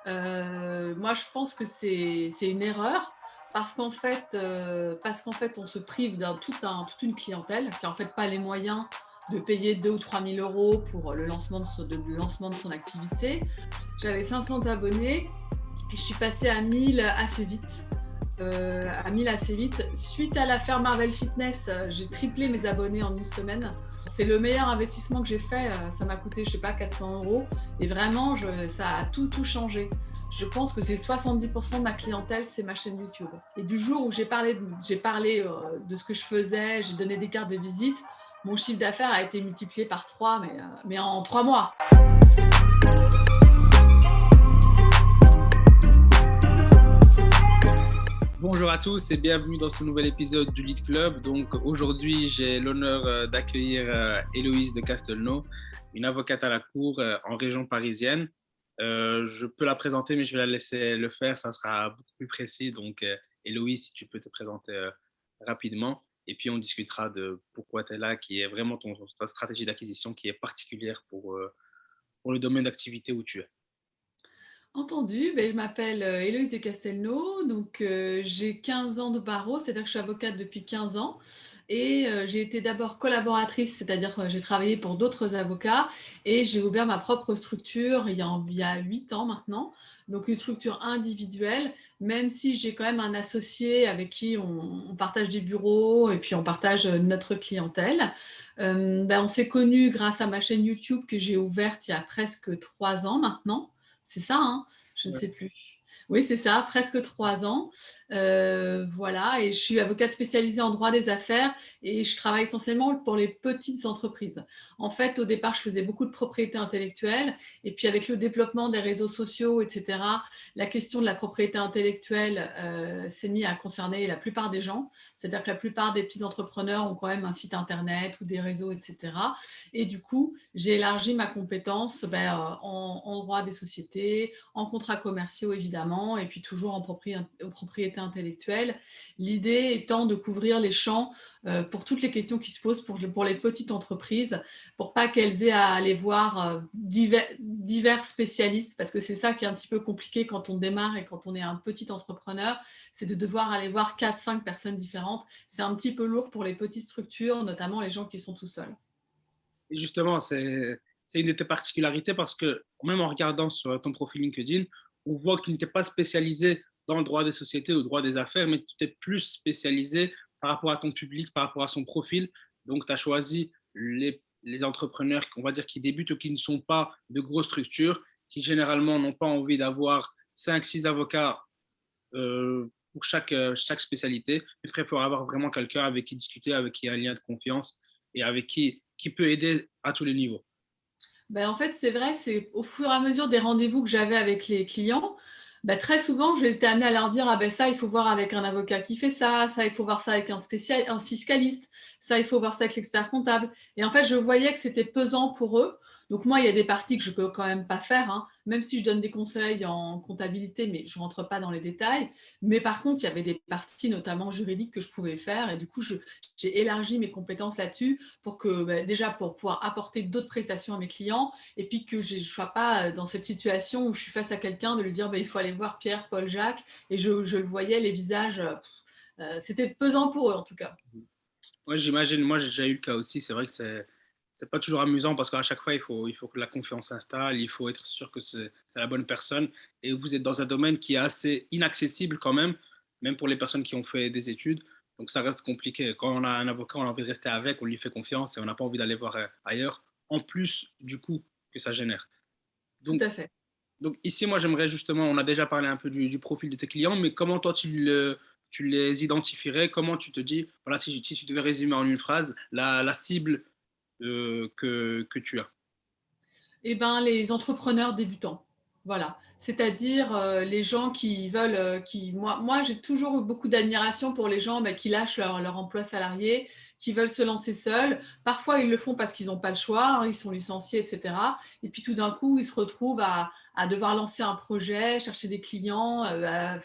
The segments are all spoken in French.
Moi, je pense que c'est une erreur parce qu'en fait, on se prive toute une clientèle qui a en fait pas les moyens de payer 2 ou 3 000 € pour le lancement de son activité. J'avais 500 abonnés et je suis passée à 1000 assez vite. À 1000 assez vite. Suite à l'affaire Marvel Fitness, j'ai triplé mes abonnés en une semaine. C'est le meilleur investissement que j'ai fait. Ça m'a coûté, je sais pas, 400 € et vraiment, ça a tout changé. Je pense que c'est 70% de ma clientèle, c'est ma chaîne YouTube. Et du jour où j'ai parlé de ce que je faisais, j'ai donné des cartes de visite, mon chiffre d'affaires a été multiplié par 3, mais en 3 mois. Bonjour à tous et bienvenue dans ce nouvel épisode du Lead Club. Donc aujourd'hui, j'ai l'honneur d'accueillir Héloïse de Castelnau, une avocate à la cour en région parisienne. Je peux la présenter, mais je vais la laisser le faire, ça sera beaucoup plus précis. Donc Héloïse, si tu peux te présenter rapidement, et puis on discutera de pourquoi tu es là, qui est vraiment ta stratégie d'acquisition qui est particulière pour le domaine d'activité où tu es. Entendu, ben, je m'appelle Héloïse de Castelnau, donc j'ai 15 ans de barreau, c'est-à-dire que je suis avocate depuis 15 ans et j'ai été d'abord collaboratrice, c'est-à-dire que j'ai travaillé pour d'autres avocats et j'ai ouvert ma propre structure il y a 8 ans maintenant, donc une structure individuelle, même si j'ai quand même un associé avec qui on partage des bureaux et puis on partage notre clientèle. Ben, on s'est connus grâce à ma chaîne YouTube que j'ai ouverte il y a presque 3 ans maintenant. C'est ça, hein? Je ne Ouais. sais plus. Oui, c'est ça, presque 3 ans. Voilà, et je suis avocate spécialisée en droit des affaires et je travaille essentiellement pour les petites entreprises. En fait, au départ, je faisais beaucoup de propriété intellectuelle et puis avec le développement des réseaux sociaux, etc., la question de la propriété intellectuelle s'est mise à concerner la plupart des gens. C'est-à-dire que la plupart des petits entrepreneurs ont quand même un site internet ou des réseaux, etc. Et du coup, j'ai élargi ma compétence en droit des sociétés, en contrats commerciaux évidemment, et puis toujours en propriété intellectuelle. L'idée étant de couvrir les champs pour toutes les questions qui se posent pour les petites entreprises, pour pas qu'elles aient à aller voir divers spécialistes, parce que c'est ça qui est un petit peu compliqué quand on démarre et quand on est un petit entrepreneur, c'est de devoir aller voir 4-5 personnes différentes. C'est un petit peu lourd pour les petites structures, notamment les gens qui sont tout seuls. Et justement, c'est une de tes particularités parce que même en regardant sur ton profil LinkedIn, on voit que tu n'étais pas spécialisé dans le droit des sociétés ou le droit des affaires, mais tu t'es plus spécialisé par rapport à ton public, par rapport à son profil. Donc, tu as choisi les entrepreneurs, on va dire, qui débutent ou qui ne sont pas de grosses structures, qui généralement n'ont pas envie d'avoir 5, 6 avocats pour chaque spécialité, mais préfèrent avoir vraiment quelqu'un avec qui discuter, avec qui il y a un lien de confiance et avec qui peut aider à tous les niveaux. Ben, en fait, c'est vrai, c'est au fur et à mesure des rendez-vous que j'avais avec les clients, ben, très souvent, j'étais amenée à leur dire, ah ben ça, il faut voir avec un avocat qui fait ça, il faut voir ça avec un fiscaliste, ça, il faut voir ça avec l'expert comptable. Et en fait, je voyais que c'était pesant pour eux. Donc moi, il y a des parties que je peux quand même pas faire, hein, même si je donne des conseils en comptabilité, mais je rentre pas dans les détails. Mais par contre, il y avait des parties, notamment juridiques, que je pouvais faire. Et du coup, j'ai élargi mes compétences là-dessus pour que, déjà, pour pouvoir apporter d'autres prestations à mes clients et puis que je ne sois pas dans cette situation où je suis face à quelqu'un de lui dire il faut aller voir Pierre, Paul, Jacques. Et je le voyais, les visages, c'était pesant pour eux en tout cas. Moi, j'imagine, moi, j'ai déjà eu le cas aussi. C'est vrai que c'est pas toujours amusant parce qu'à chaque fois, il faut que la confiance s'installe, il faut être sûr que c'est la bonne personne. Et vous êtes dans un domaine qui est assez inaccessible quand même, même pour les personnes qui ont fait des études. Donc, ça reste compliqué. Quand on a un avocat, on a envie de rester avec, on lui fait confiance et on n'a pas envie d'aller voir ailleurs, en plus du coût que ça génère. Tout Donc, à fait. Donc ici, moi, j'aimerais justement, on a déjà parlé un peu du profil de tes clients, mais comment toi, tu les identifierais? Comment tu te dis, voilà, si tu devais résumer en une phrase, la cible que tu as? Eh ben, les entrepreneurs débutants. Voilà. C'est-à-dire les gens qui veulent, moi j'ai toujours eu beaucoup d'admiration pour les gens qui lâchent leur emploi salarié, qui veulent se lancer seuls. Parfois, ils le font parce qu'ils n'ont pas le choix, hein, ils sont licenciés, etc. Et puis tout d'un coup, ils se retrouvent à devoir lancer un projet, chercher des clients, à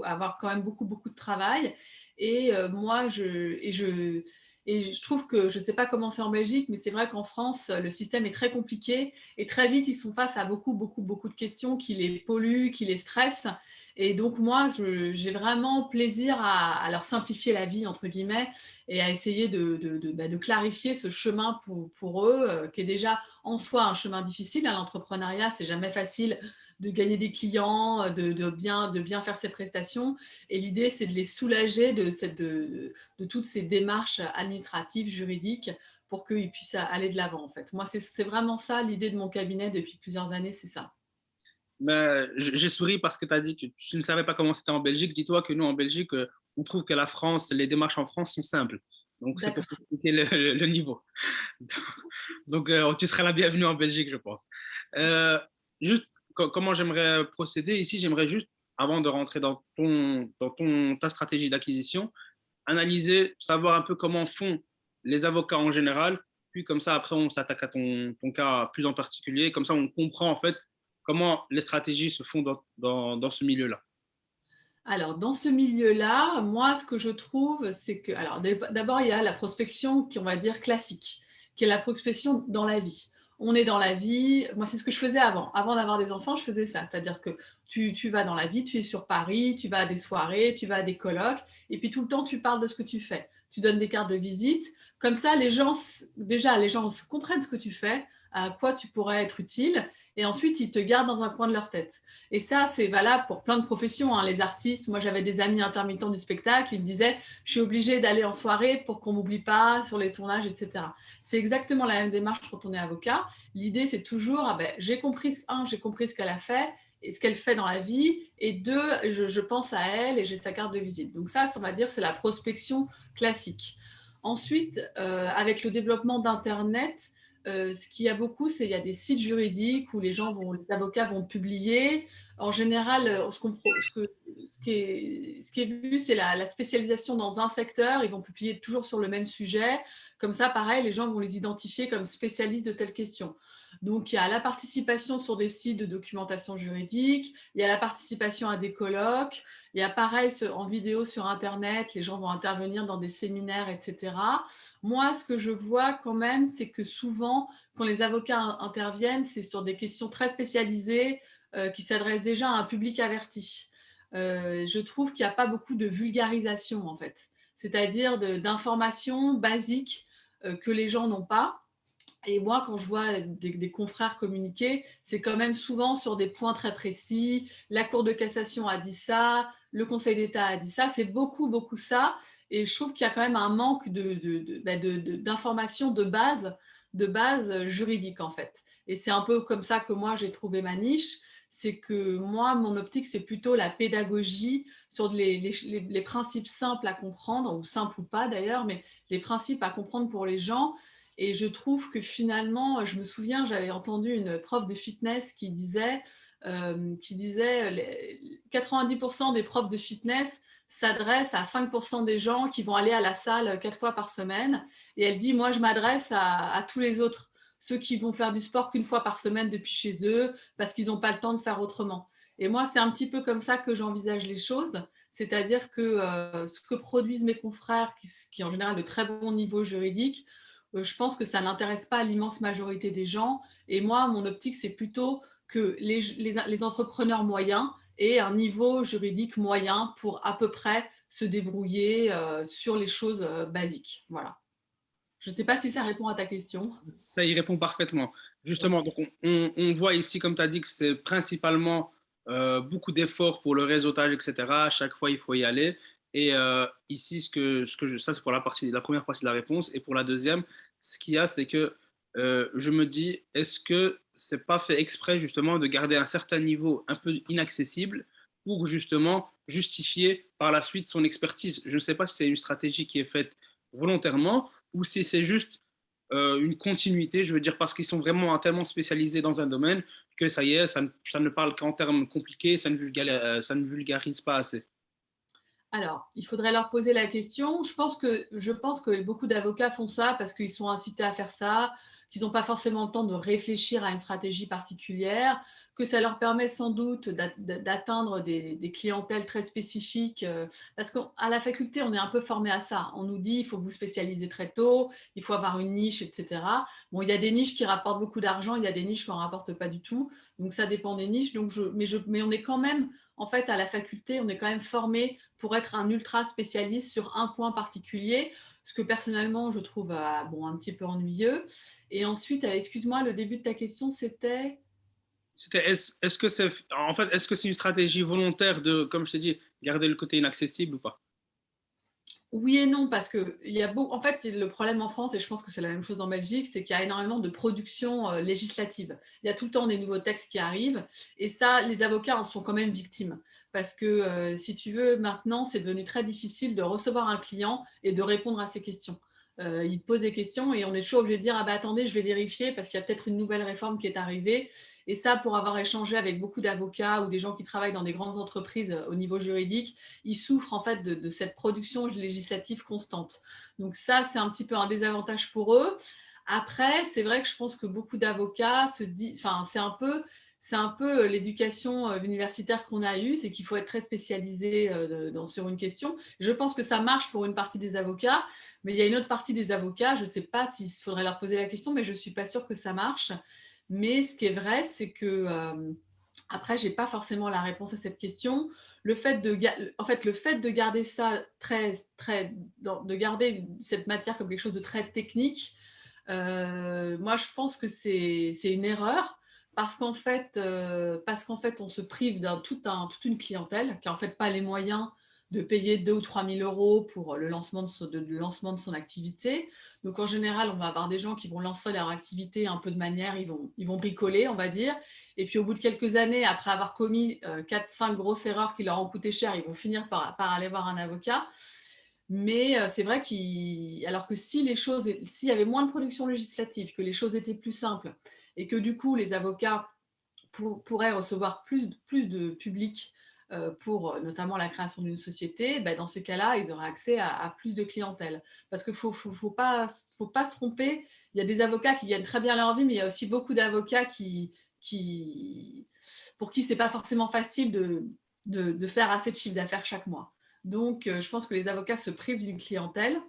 avoir quand même beaucoup de travail. Et moi, Et je trouve que, je ne sais pas comment c'est en Belgique, mais c'est vrai qu'en France, le système est très compliqué et très vite, ils sont face à beaucoup, beaucoup, beaucoup de questions qui les polluent, qui les stressent. Et donc, moi, j'ai vraiment plaisir à leur simplifier la vie, entre guillemets, et à essayer de clarifier ce chemin pour eux, qui est déjà en soi un chemin difficile. Hein. L'entrepreneuriat, c'est jamais facile de gagner des clients, de bien faire ses prestations. Et l'idée, c'est de les soulager de toutes ces démarches administratives, juridiques, pour qu'ils puissent aller de l'avant, en fait. Moi, c'est vraiment ça l'idée de mon cabinet depuis plusieurs années, c'est ça. Mais j'ai souri parce que tu as dit que tu ne savais pas comment c'était en Belgique. Dis-toi que nous, en Belgique, on trouve que la France, les démarches en France sont simples. Donc, c'est pour D'accord. expliquer le niveau. Donc, tu seras la bienvenue en Belgique, je pense. Euh, juste, comment j'aimerais procéder ici, j'aimerais juste, avant de rentrer ta stratégie d'acquisition, analyser, savoir un peu comment font les avocats en général, puis comme ça, après, on s'attaque à ton cas plus en particulier, comme ça, on comprend en fait comment les stratégies se font dans ce milieu-là. Alors, dans ce milieu-là, moi, ce que je trouve, c'est que, alors, d'abord, il y a la prospection qui, on va dire, classique, qui est la prospection dans la vie. On est dans la vie. Moi, c'est ce que je faisais avant. Avant d'avoir des enfants, je faisais ça. C'est-à-dire que tu vas dans la vie, tu es sur Paris, tu vas à des soirées, tu vas à des colloques, et puis tout le temps, tu parles de ce que tu fais. Tu donnes des cartes de visite. Comme ça, déjà, les gens comprennent ce que tu fais, à quoi tu pourrais être utile, et ensuite, ils te gardent dans un coin de leur tête. Et ça, c'est valable pour plein de professions. Hein. Les artistes, moi j'avais des amis intermittents du spectacle, ils me disaient, je suis obligée d'aller en soirée pour qu'on m'oublie pas sur les tournages, etc. C'est exactement la même démarche quand on est avocat. L'idée, c'est toujours, ah ben, j'ai compris ce qu'elle a fait et ce qu'elle fait dans la vie, et deux, je pense à elle et j'ai sa carte de visite. Donc ça, on va dire, c'est la prospection classique. Ensuite, avec le développement d'Internet, ce qu'il y a beaucoup, c'est qu'il y a des sites juridiques où les avocats vont publier. En général, ce qui est vu, c'est la spécialisation dans un secteur. Ils vont publier toujours sur le même sujet. Comme ça, pareil, les gens vont les identifier comme spécialistes de telle question. Donc, il y a la participation sur des sites de documentation juridique, il y a la participation à des colloques, il y a pareil en vidéo sur Internet, les gens vont intervenir dans des séminaires, etc. Moi, ce que je vois quand même, c'est que souvent, quand les avocats interviennent, c'est sur des questions très spécialisées qui s'adressent déjà à un public averti. Je trouve qu'il n'y a pas beaucoup de vulgarisation, en fait, c'est-à-dire d'informations basiques que les gens n'ont pas. Et moi, quand je vois des confrères communiquer, c'est quand même souvent sur des points très précis. La Cour de cassation a dit ça, le Conseil d'État a dit ça. C'est beaucoup, beaucoup ça. Et je trouve qu'il y a quand même un manque d'informations de base juridique, en fait. Et c'est un peu comme ça que moi, j'ai trouvé ma niche. C'est que moi, mon optique, c'est plutôt la pédagogie sur les principes simples à comprendre, ou simples ou pas d'ailleurs, mais les principes à comprendre pour les gens. Et je trouve que finalement, je me souviens, j'avais entendu une prof de fitness qui disait 90% des profs de fitness s'adressent à 5% des gens qui vont aller à la salle 4 fois par semaine. Et elle dit, moi, je m'adresse à tous les autres, ceux qui vont faire du sport qu'une fois par semaine depuis chez eux, parce qu'ils n'ont pas le temps de faire autrement. Et moi, c'est un petit peu comme ça que j'envisage les choses. C'est-à-dire que ce que produisent mes confrères, qui en général de très bon niveau juridique, je pense que ça n'intéresse pas l'immense majorité des gens. Et moi, mon optique, c'est plutôt que les entrepreneurs moyens aient un niveau juridique moyen pour à peu près se débrouiller sur les choses basiques. Voilà. Je ne sais pas si ça répond à ta question. Ça y répond parfaitement. Justement, donc on voit ici, comme tu as dit, que c'est principalement beaucoup d'efforts pour le réseautage, etc. À chaque fois, il faut y aller. Et ici, ça, c'est pour la première partie de la réponse. Et pour la deuxième, ce qu'il y a, c'est que je me dis, est-ce que c'est pas fait exprès, justement, de garder un certain niveau un peu inaccessible pour, justement, justifier par la suite son expertise? Je ne sais pas si c'est une stratégie qui est faite volontairement ou si c'est juste une continuité, je veux dire, parce qu'ils sont vraiment tellement spécialisés dans un domaine que ça y est, ça ne parle qu'en termes compliqués, ça ne vulgarise pas assez. Alors, il faudrait leur poser la question. Je pense que beaucoup d'avocats font ça parce qu'ils sont incités à faire ça, qu'ils n'ont pas forcément le temps de réfléchir à une stratégie particulière, que ça leur permet sans doute d'atteindre des clientèles très spécifiques, parce qu'à la faculté, on est un peu formé à ça. On nous dit, il faut vous spécialiser très tôt, il faut avoir une niche, etc. Bon, il y a des niches qui rapportent beaucoup d'argent, il y a des niches qui n'en rapportent pas du tout, donc ça dépend des niches. Donc mais on est quand même, en fait, à la faculté, on est quand même formé pour être un ultra spécialiste sur un point particulier, ce que personnellement, je trouve bon, un petit peu ennuyeux. Et ensuite, excuse-moi, le début de ta question, c'était… C'était, est-ce que c'est, en fait, est-ce que c'est une stratégie volontaire de, comme je t'ai dit, garder le côté inaccessible ou pas? Oui et non, parce que il y a en fait, le problème en France, et je pense que c'est la même chose en Belgique, c'est qu'il y a énormément de production législative. Il y a tout le temps des nouveaux textes qui arrivent, et ça, les avocats en sont quand même victimes. Parce que si tu veux, maintenant, c'est devenu très difficile de recevoir un client et de répondre à ses questions. Il te pose des questions et on est toujours obligé de dire ah bah attendez, je vais vérifier parce qu'il y a peut-être une nouvelle réforme qui est arrivée. Et ça, pour avoir échangé avec beaucoup d'avocats ou des gens qui travaillent dans des grandes entreprises au niveau juridique, ils souffrent en fait de cette production législative constante. Donc ça, c'est un petit peu un désavantage pour eux. Après, c'est vrai que je pense que beaucoup d'avocats se disent, enfin, c'est un peu l'éducation universitaire qu'on a eue, c'est qu'il faut être très spécialisé sur une question. Je pense que ça marche pour une partie des avocats, mais il y a une autre partie des avocats, je ne sais pas s'il faudrait leur poser la question, mais je ne suis pas sûre que ça marche. Mais ce qui est vrai, c'est que après, je n'ai pas forcément la réponse à cette question. En fait, le fait de garder ça de garder cette matière comme quelque chose de très technique, moi, je pense que c'est une erreur parce qu'en fait, on se prive toute une clientèle qui n'a en fait pas les moyens de payer 2 ou 3 000 euros pour le lancement le lancement de son activité. Donc, en général, on va avoir des gens qui vont lancer leur activité un peu de manière, ils vont bricoler, on va dire. Et puis, au bout de quelques années, après avoir commis 4-5 grosses erreurs qui leur ont coûté cher, ils vont finir par aller voir un avocat. Mais c'est vrai alors que s'il y avait moins de production législative, que les choses étaient plus simples et que du coup les avocats pourraient recevoir plus de public pour notamment la création d'une société, ben dans ce cas-là, ils auraient accès à plus de clientèle. Parce qu'il ne faut pas se tromper, il y a des avocats qui gagnent très bien leur vie, mais il y a aussi beaucoup d'avocats pour qui ce n'est pas forcément facile de faire assez de chiffre d'affaires chaque mois. Donc, je pense que les avocats se privent d'une clientèle,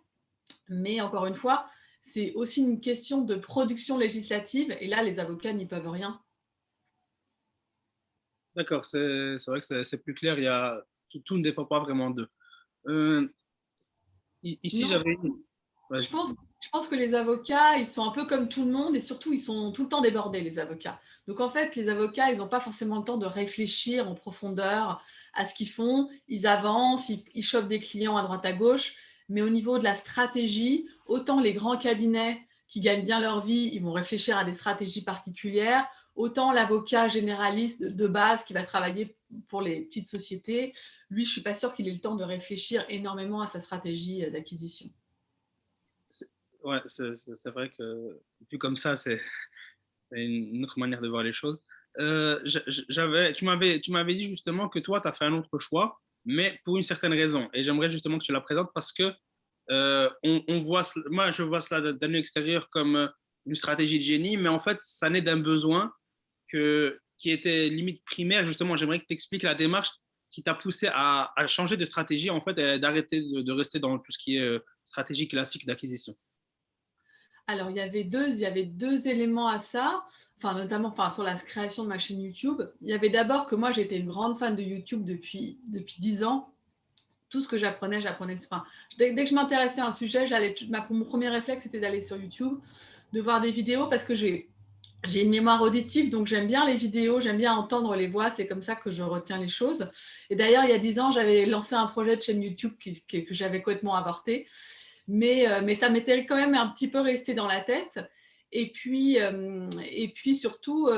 mais encore une fois, c'est aussi une question de production législative, et là, les avocats n'y peuvent rien. D'accord, c'est vrai que c'est plus clair. Tout ne dépend pas vraiment d'eux. Euh, Ici, Non, j'avais une. je Vas-y. pense, je pense que les avocats, ils sont un peu comme tout le monde, et surtout, ils sont tout le temps débordés, les avocats. Donc, en fait, les avocats, ils n'ont pas forcément le temps de réfléchir en profondeur à ce qu'ils font. Ils avancent, ils chopent des clients à droite à gauche, mais au niveau de la stratégie, autant les grands cabinets qui gagnent bien leur vie, ils vont réfléchir à des stratégies particulières, autant l'avocat généraliste de base qui va travailler pour les petites sociétés, lui, je ne suis pas sûre qu'il ait le temps de réfléchir énormément à sa stratégie d'acquisition. C'est- Ouais, c'est vrai que vu comme ça, c'est une autre manière de voir les choses. Tu m'avais dit justement que toi, tu as fait un autre choix, mais pour une certaine raison. Et j'aimerais justement que tu la présentes parce que moi, je vois cela d'un œil extérieur comme une stratégie de génie, mais en fait, ça naît d'un besoin qui était limite primaire. Justement, j'aimerais que tu expliques la démarche qui t'a poussé à changer de stratégie, en fait, et d'arrêter de rester dans tout ce qui est stratégie classique d'acquisition. Alors, il y avait deux éléments à ça, enfin, notamment sur la création de ma chaîne YouTube. Il y avait d'abord que moi, j'étais une grande fan de YouTube depuis 10 ans. Tout ce que j'apprenais. Enfin, dès que je m'intéressais à un sujet, mon premier réflexe, c'était d'aller sur YouTube, de voir des vidéos parce que j'ai une mémoire auditive, donc j'aime bien les vidéos, j'aime bien entendre les voix, c'est comme ça que je retiens les choses. Et d'ailleurs, il y a 10 ans, j'avais lancé un projet de chaîne YouTube que j'avais complètement avorté. Mais ça m'était quand même un petit peu resté dans la tête. Et puis surtout,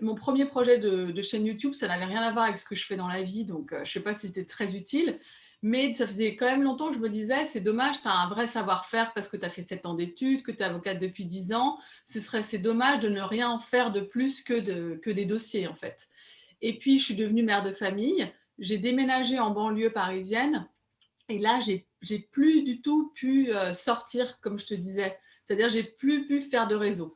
mon premier projet de chaîne YouTube, ça n'avait rien à voir avec ce que je fais dans la vie, donc je ne sais pas si c'était très utile. Mais ça faisait quand même longtemps que je me disais, c'est dommage, tu as un vrai savoir-faire parce que tu as fait 7 ans d'études, que tu es avocate depuis 10 ans. C'est dommage de ne rien en faire de plus que des dossiers, en fait. Et puis, je suis devenue mère de famille. J'ai déménagé en banlieue parisienne. Et là, j'ai plus du tout pu sortir, comme je te disais. C'est-à-dire, j'ai plus pu faire de réseau.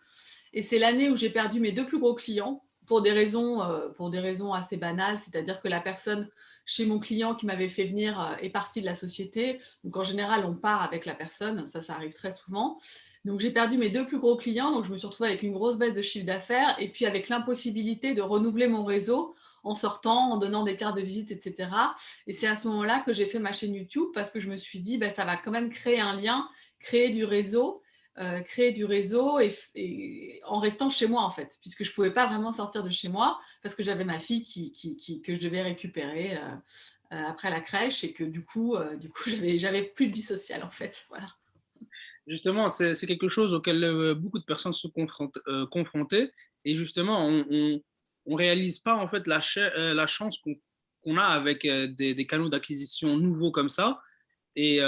Et c'est l'année où j'ai perdu mes deux plus gros clients. pour des raisons assez banales, c'est-à-dire que la personne chez mon client qui m'avait fait venir est partie de la société. Donc en général, on part avec la personne, ça arrive très souvent. Donc j'ai perdu mes 2 plus gros clients, donc je me suis retrouvée avec une grosse baisse de chiffre d'affaires et puis avec l'impossibilité de renouveler mon réseau en sortant, en donnant des cartes de visite, etc. Et c'est à ce moment-là que j'ai fait ma chaîne YouTube parce que je me suis dit, ça va quand même créer un lien, créer du réseau, et en restant chez moi en fait, puisque je ne pouvais pas vraiment sortir de chez moi parce que j'avais ma fille que je devais récupérer après la crèche et que du coup j'avais plus de vie sociale en fait. Voilà. Justement, c'est quelque chose auquel beaucoup de personnes sont confrontées. Et justement, on réalise pas en fait la chance qu'on a avec des canaux d'acquisition nouveaux comme ça. Et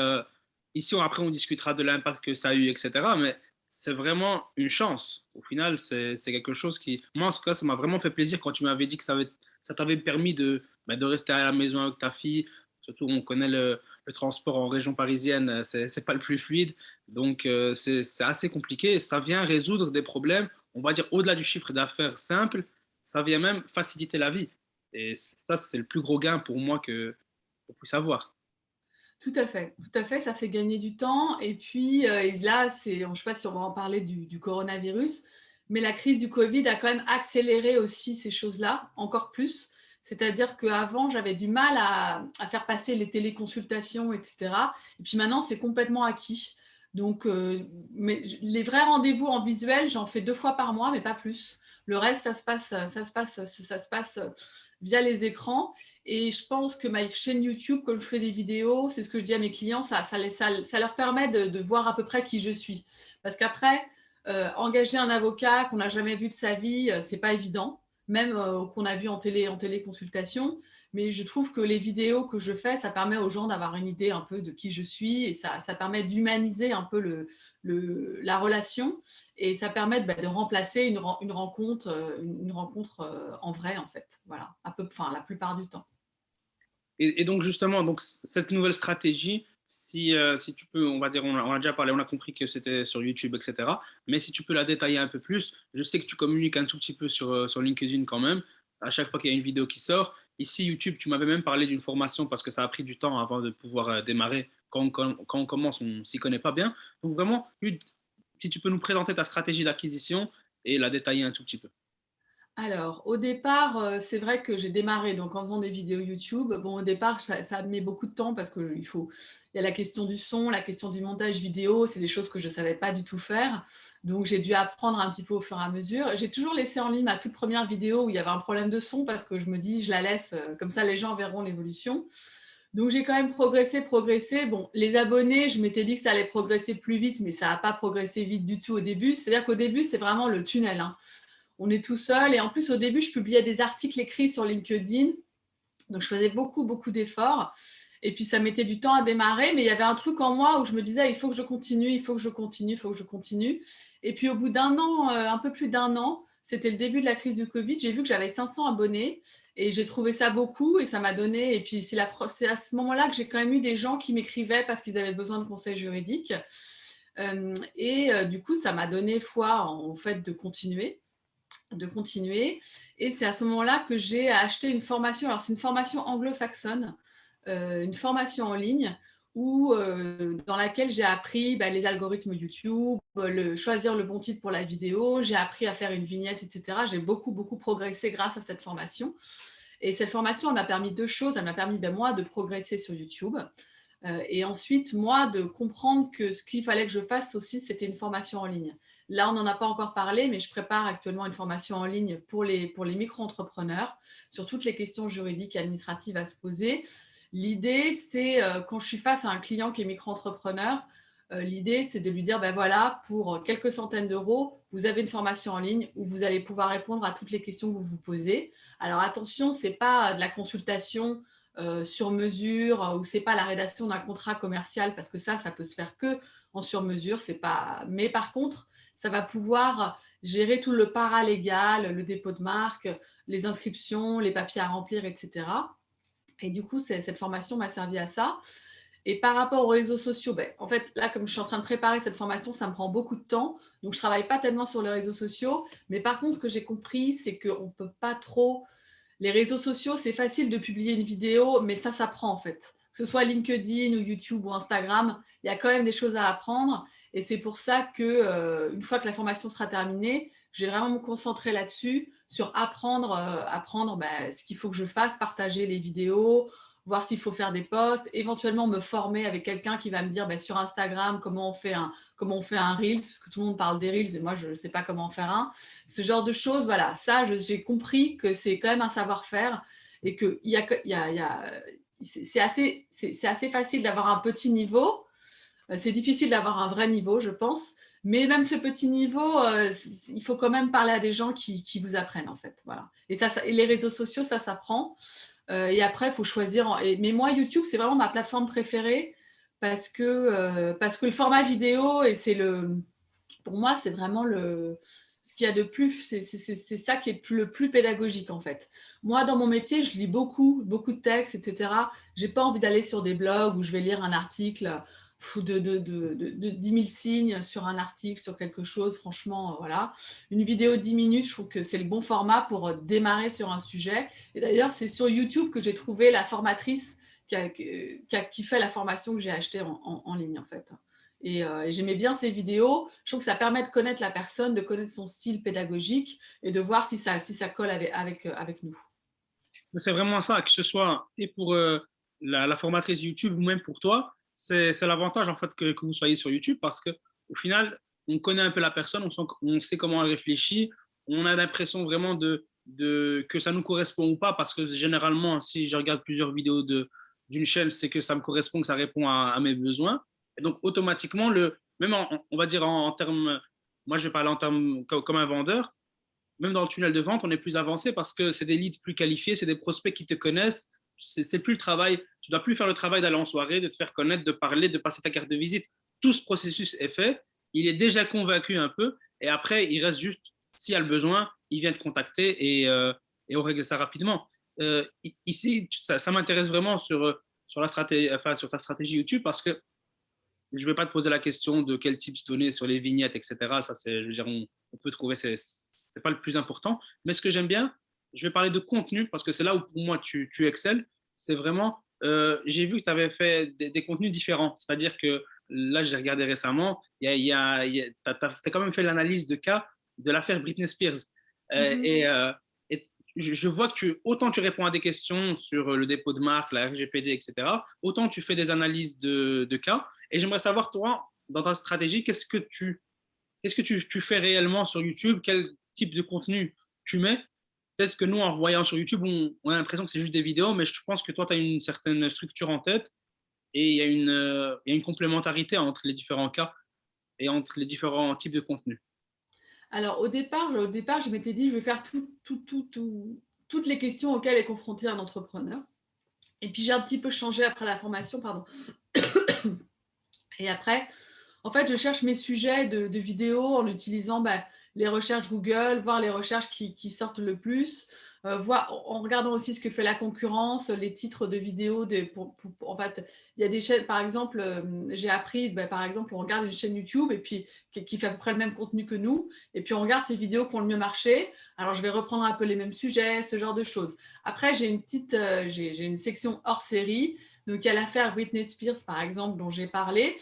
ici, après, on discutera de l'impact que ça a eu, etc. Mais c'est vraiment une chance. Au final, c'est quelque chose qui, moi, en tout cas, ça m'a vraiment fait plaisir quand tu m'avais dit que ça t'avait permis de rester à la maison avec ta fille. Surtout, on connaît le transport en région parisienne, c'est pas le plus fluide. Donc, c'est assez compliqué. Ça vient résoudre des problèmes, on va dire, au-delà du chiffre d'affaires simple, ça vient même faciliter la vie. Et ça, c'est le plus gros gain pour moi qu'on puisse avoir. Tout à fait, ça fait gagner du temps. Et puis là, je ne sais pas si on va en parler du coronavirus, mais la crise du Covid a quand même accéléré aussi ces choses-là, encore plus. C'est-à-dire qu'avant, j'avais du mal à faire passer les téléconsultations, etc. Et puis maintenant, c'est complètement acquis. Donc, mais les vrais rendez-vous en visuel, j'en fais 2 fois par mois, mais pas plus. Le reste, ça se passe via les écrans. Et je pense que ma chaîne YouTube, quand je fais des vidéos, c'est ce que je dis à mes clients, ça leur permet de voir à peu près qui je suis. Parce qu'après, engager un avocat qu'on n'a jamais vu de sa vie, c'est pas évident, même qu'on a vu en téléconsultation. Mais je trouve que les vidéos que je fais, ça permet aux gens d'avoir une idée un peu de qui je suis et ça permet d'humaniser un peu la relation et ça permet de remplacer une rencontre en vrai, en fait. Voilà, la plupart du temps. Et donc justement, donc cette nouvelle stratégie, si tu peux, on va dire, on a déjà parlé, on a compris que c'était sur YouTube, etc. Mais si tu peux la détailler un peu plus, je sais que tu communiques un tout petit peu sur LinkedIn quand même, à chaque fois qu'il y a une vidéo qui sort. Ici, YouTube, tu m'avais même parlé d'une formation parce que ça a pris du temps avant de pouvoir démarrer. Quand on commence, on ne s'y connaît pas bien. Donc vraiment, si tu peux nous présenter ta stratégie d'acquisition et la détailler un tout petit peu. Alors, au départ, c'est vrai que j'ai démarré donc en faisant des vidéos YouTube. Bon, au départ, ça met beaucoup de temps parce qu'il y a la question du son, la question du montage vidéo, c'est des choses que je ne savais pas du tout faire. Donc, j'ai dû apprendre un petit peu au fur et à mesure. J'ai toujours laissé en ligne ma toute première vidéo où il y avait un problème de son parce que je me dis, je la laisse, comme ça les gens verront l'évolution. Donc, j'ai quand même progressé. Bon, les abonnés, je m'étais dit que ça allait progresser plus vite, mais ça n'a pas progressé vite du tout au début. C'est-à-dire qu'au début, c'est vraiment le tunnel, hein. On est tout seul. Et en plus, au début, je publiais des articles écrits sur LinkedIn. Donc, je faisais beaucoup, beaucoup d'efforts. Et puis, ça mettait du temps à démarrer. Mais il y avait un truc en moi où je me disais, il faut que je continue, il faut que je continue, il faut que je continue. Et puis, au bout d'un an, un peu plus d'un an, c'était le début de la crise du Covid, j'ai vu que j'avais 500 abonnés. Et j'ai trouvé ça beaucoup et ça m'a donné. Et puis, c'est à ce moment-là que j'ai quand même eu des gens qui m'écrivaient parce qu'ils avaient besoin de conseils juridiques. Du coup, ça m'a donné foi en fait de continuer. Et c'est à ce moment-là que j'ai acheté une formation. Alors, c'est une formation anglo-saxonne, une formation en ligne dans laquelle j'ai appris les algorithmes YouTube, choisir le bon titre pour la vidéo, j'ai appris à faire une vignette, etc. J'ai beaucoup, beaucoup progressé grâce à cette formation. Et cette formation, elle m'a permis 2 choses. Elle m'a permis, moi, de progresser sur YouTube. Et ensuite, moi, de comprendre que ce qu'il fallait que je fasse aussi, c'était une formation en ligne. Là, on n'en a pas encore parlé, mais je prépare actuellement une formation en ligne pour les micro-entrepreneurs sur toutes les questions juridiques et administratives à se poser. L'idée, c'est quand je suis face à un client qui est micro-entrepreneur, l'idée, c'est de lui dire, voilà, pour quelques centaines d'euros, vous avez une formation en ligne où vous allez pouvoir répondre à toutes les questions que vous vous posez. Alors attention, ce n'est pas de la consultation sur mesure ou c'est pas la rédaction d'un contrat commercial parce que ça peut se faire que en sur mesure. C'est pas. Mais par contre, ça va pouvoir gérer tout le paralégal, le dépôt de marque, les inscriptions, les papiers à remplir, etc. Et du coup, cette formation m'a servi à ça. Et par rapport aux réseaux sociaux, ben, en fait, là, comme je suis en train de préparer cette formation, ça me prend beaucoup de temps. Donc, je ne travaille pas tellement sur les réseaux sociaux. Mais par contre, ce que j'ai compris, c'est qu'on ne peut pas trop. Les réseaux sociaux, c'est facile de publier une vidéo, mais ça s'apprend en fait. Que ce soit LinkedIn ou YouTube ou Instagram, il y a quand même des choses à apprendre. Et c'est pour ça que, une fois que la formation sera terminée, je vais vraiment me concentrer là-dessus, sur apprendre ce qu'il faut que je fasse, partager les vidéos, voir s'il faut faire des posts, éventuellement me former avec quelqu'un qui va me dire sur Instagram comment on fait un Reels, parce que tout le monde parle des Reels, mais moi je ne sais pas comment en faire un. Ce genre de choses, voilà, ça j'ai compris que c'est quand même un savoir-faire et que c'est assez facile d'avoir un petit niveau. C'est difficile d'avoir un vrai niveau, je pense. Mais même ce petit niveau, il faut quand même parler à des gens qui vous apprennent, en fait. Voilà. Et les réseaux sociaux, ça s'apprend. Et après, il faut choisir. Mais moi, YouTube, c'est vraiment ma plateforme préférée parce que le format vidéo, pour moi, c'est vraiment ce qu'il y a de plus, c'est ça qui est le plus pédagogique en fait. Moi, dans mon métier, je lis beaucoup, beaucoup de textes, etc. J'ai pas envie d'aller sur des blogs où je vais lire un article de 10 000 signes sur un article, sur quelque chose. Franchement, voilà. Une vidéo de 10 minutes, je trouve que c'est le bon format pour démarrer sur un sujet. Et d'ailleurs, c'est sur YouTube que j'ai trouvé la formatrice qui fait la formation que j'ai achetée en ligne en fait. Et j'aimais bien ces vidéos. Je trouve que ça permet de connaître la personne, de connaître son style pédagogique et de voir si ça colle avec nous. C'est vraiment ça, que ce soit et pour la formatrice YouTube ou même pour toi, c'est l'avantage en fait que vous soyez sur YouTube parce que au final, on connaît un peu la personne, on sait comment elle réfléchit, on a l'impression vraiment que ça nous correspond ou pas parce que généralement, si je regarde plusieurs vidéos d'une chaîne, c'est que ça me correspond, que ça répond à mes besoins. Et donc automatiquement, même on va dire en termes, moi je vais parler en termes comme un vendeur, même dans le tunnel de vente, on est plus avancé parce que c'est des leads plus qualifiés, c'est des prospects qui te connaissent. C'est plus le travail. Tu dois plus faire le travail d'aller en soirée, de te faire connaître, de parler, de passer ta carte de visite. Tout ce processus est fait. Il est déjà convaincu un peu. Et après, il reste juste, s'il y a le besoin, il vient te contacter et on règle ça rapidement. Ici, ça m'intéresse vraiment sur la stratégie, enfin, sur ta stratégie YouTube parce que je ne vais pas te poser la question de quel tips donner sur les vignettes, etc. Ça, je veux dire, on peut trouver, c'est pas le plus important. Mais ce que j'aime bien, je vais parler de contenu parce que c'est là où pour moi tu excelles. C'est vraiment, j'ai vu que tu avais fait des contenus différents. C'est-à-dire que là, j'ai regardé récemment, tu as quand même fait l'analyse de cas de l'affaire Britney Spears. Euh, Mhm. et, euh, et je vois que autant tu réponds à des questions sur le dépôt de marque, la RGPD, etc., autant tu fais des analyses de cas. Et j'aimerais savoir, toi, dans ta stratégie, qu'est-ce que tu fais réellement sur YouTube? Quel type de contenu tu mets? Peut-être que nous, en voyant sur YouTube, on a l'impression que c'est juste des vidéos, mais je pense que toi, tu as une certaine structure en tête et il y a une complémentarité entre les différents cas et entre les différents types de contenus. Alors au départ, je m'étais dit, je vais faire toutes les questions auxquelles est confronté un entrepreneur. Et puis j'ai un petit peu changé après la formation, pardon. Et après, en fait, je cherche mes sujets de vidéos en utilisant les recherches Google, voir les recherches qui sortent le plus, voir, en regardant aussi ce que fait la concurrence, les titres de vidéos. En fait, il y a des chaînes, par exemple, j'ai appris, par exemple, on regarde une chaîne YouTube et puis qui fait à peu près le même contenu que nous, et puis on regarde ces vidéos qui ont le mieux marché. Alors, je vais reprendre un peu les mêmes sujets, ce genre de choses. Après, j'ai une section hors série. Donc, il y a l'affaire Britney Spears, par exemple, dont j'ai parlé.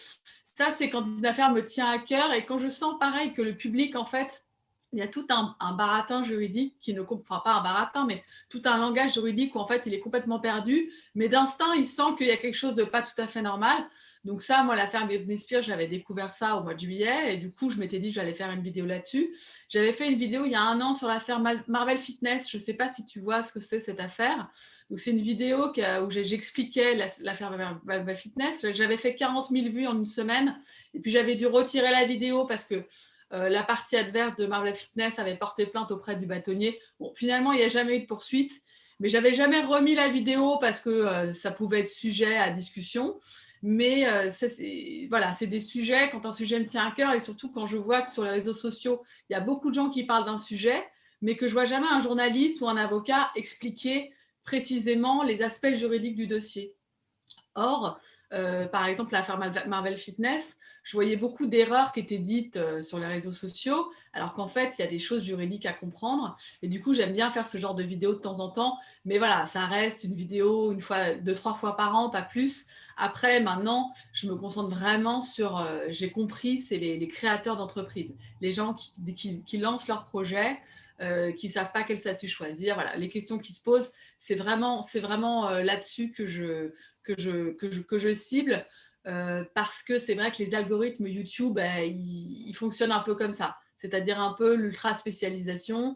Ça, c'est quand une affaire me tient à cœur et quand je sens pareil que le public, en fait, il y a tout un baratin juridique qui ne comprend enfin, pas un baratin, mais tout un langage juridique où en fait il est complètement perdu, mais d'instinct il sent qu'il y a quelque chose de pas tout à fait normal. Donc ça, moi, l'affaire Britney Spears, j'avais découvert ça au mois de juillet et du coup, je m'étais dit que j'allais faire une vidéo là-dessus. J'avais fait une vidéo il y a un an sur l'affaire Marvel Fitness. Je ne sais pas si tu vois ce que c'est cette affaire. Donc c'est une vidéo où j'expliquais l'affaire Marvel Fitness. J'avais fait 40 000 vues en une semaine et puis j'avais dû retirer la vidéo parce que la partie adverse de Marvel Fitness avait porté plainte auprès du bâtonnier. Bon, finalement, il n'y a jamais eu de poursuite, mais j'avais jamais remis la vidéo parce que ça pouvait être sujet à discussion. Mais voilà, c'est des sujets, quand un sujet me tient à cœur, et surtout quand je vois que sur les réseaux sociaux, il y a beaucoup de gens qui parlent d'un sujet, mais que je vois jamais un journaliste ou un avocat expliquer précisément les aspects juridiques du dossier. Or, par exemple, l'affaire Marvel Fitness, je voyais beaucoup d'erreurs qui étaient dites sur les réseaux sociaux, alors qu'en fait, il y a des choses juridiques à comprendre. Et du coup, j'aime bien faire ce genre de vidéo de temps en temps. Mais voilà, ça reste une vidéo une fois, 2, 3 fois par an, pas plus. Après, maintenant, je me concentre vraiment sur, j'ai compris, c'est les créateurs d'entreprises, les gens qui lancent leurs projets, qui ne savent pas quel statut choisir. Voilà, les questions qui se posent, c'est vraiment là-dessus que je cible, parce que c'est vrai que les algorithmes YouTube, ils fonctionnent un peu comme ça, c'est-à-dire un peu l'ultra spécialisation.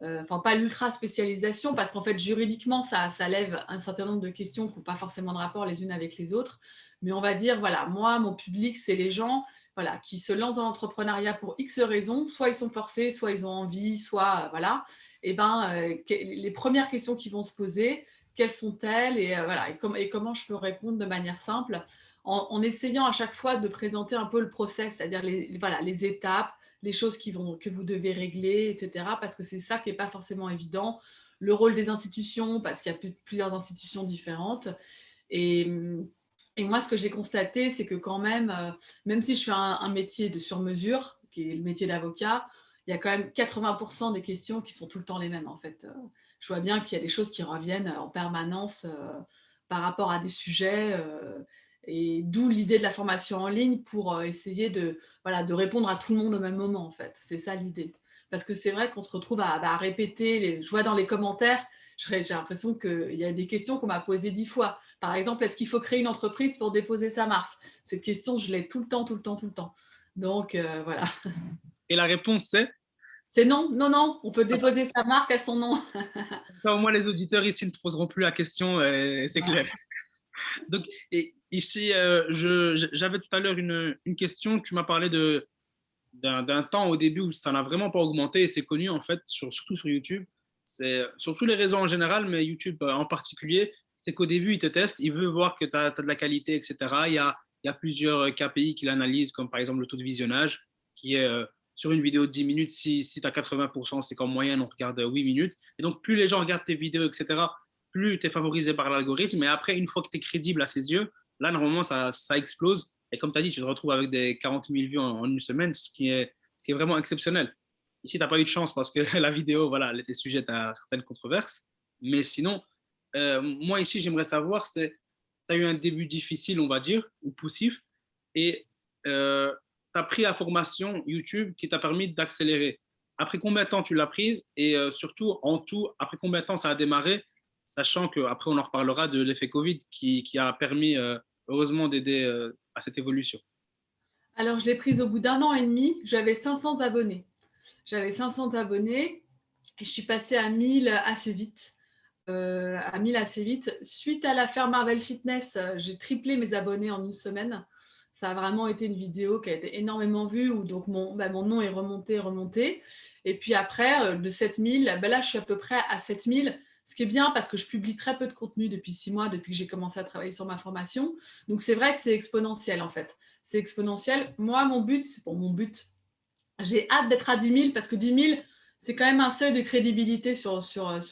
Enfin, pas l'ultra spécialisation, parce qu'en fait, juridiquement, ça lève un certain nombre de questions qui n'ont pas forcément de rapport les unes avec les autres. Mais on va dire, voilà, moi, mon public, c'est les gens, voilà, qui se lancent dans l'entrepreneuriat pour X raisons. Soit ils sont forcés, soit ils ont envie, soit voilà. Et ben, les premières questions qui vont se poser, quelles sont-elles, et voilà, et comment je peux répondre de manière simple, en essayant à chaque fois de présenter un peu le process, c'est-à-dire voilà, les étapes, les choses que vous devez régler, etc. Parce que c'est ça qui n'est pas forcément évident. Le rôle des institutions, parce qu'il y a plusieurs institutions différentes. Et, et moi, ce que j'ai constaté, c'est que quand même si je fais un métier de sur-mesure, qui est le métier d'avocat, il y a quand même 80% des questions qui sont tout le temps les mêmes, en fait. Je vois bien qu'il y a des choses qui reviennent en permanence par rapport à des sujets. Et d'où l'idée de la formation en ligne pour essayer voilà, de répondre à tout le monde au même moment, en fait. C'est ça l'idée. Parce que c'est vrai qu'on se retrouve à répéter. Je vois dans les commentaires, j'ai l'impression qu'il y a des questions qu'on m'a posées 10 fois. Par exemple, est-ce qu'il faut créer une entreprise pour déposer sa marque? Cette question, je l'ai tout le temps, tout le temps, tout le temps. Donc, voilà. Et la réponse, c'est C'est non, non, non, on peut déposer sa marque à son nom. ça, au moins les auditeurs ici ne te poseront plus la question, et c'est Voilà. clair. Donc, et ici, j'avais tout à l'heure une question. Tu m'as parlé d'un temps au début où ça n'a vraiment pas augmenté et c'est connu en fait, surtout sur YouTube. C'est sur tous les réseaux en général, mais YouTube en particulier. C'est qu'au début, il te teste, il veut voir que tu as de la qualité, etc. Il y a plusieurs KPI qu'il analyse, comme par exemple le taux de visionnage, qui est sur une vidéo de 10 minutes, si tu as 80%, c'est qu'en moyenne, on regarde 8 minutes. Et donc, plus les gens regardent tes vidéos, etc., plus tu es favorisé par l'algorithme. Et après, une fois que tu es crédible à ses yeux, là, normalement, ça explose. Et comme tu as dit, tu te retrouves avec des 40 000 vues en une semaine, ce qui est vraiment exceptionnel. Ici, tu n'as pas eu de chance parce que la vidéo, voilà, elle était sujette à certaines controverses. Mais sinon, moi ici, j'aimerais savoir, tu as eu un début difficile, on va dire, ou poussif, et tu as pris la formation YouTube qui t'a permis d'accélérer. Après combien de temps tu l'as prise et surtout, en tout, après combien de temps ça a démarré, sachant qu'après, on en reparlera de l'effet Covid qui a permis, heureusement, d'aider à cette évolution. Alors, je l'ai prise au bout d'un an et demi. J'avais 500 abonnés. J'avais 500 abonnés et je suis passée à 1000 assez vite. À 1000 assez vite. Suite à l'affaire Marvel Fitness, j'ai triplé mes abonnés en une semaine. Ça a vraiment été une vidéo qui a été énormément vue, où donc mon nom est remonté, remonté. Et puis après, de 7000, là, je suis à peu près à 7000, ce qui est bien parce que je publie très peu de contenu depuis 6 mois, depuis que j'ai commencé à travailler sur ma formation. Donc c'est vrai que c'est exponentiel en fait. C'est exponentiel. Moi, mon but, c'est pour mon but, j'ai hâte d'être à 10 000 parce que 10 000, c'est quand même un seuil de crédibilité sur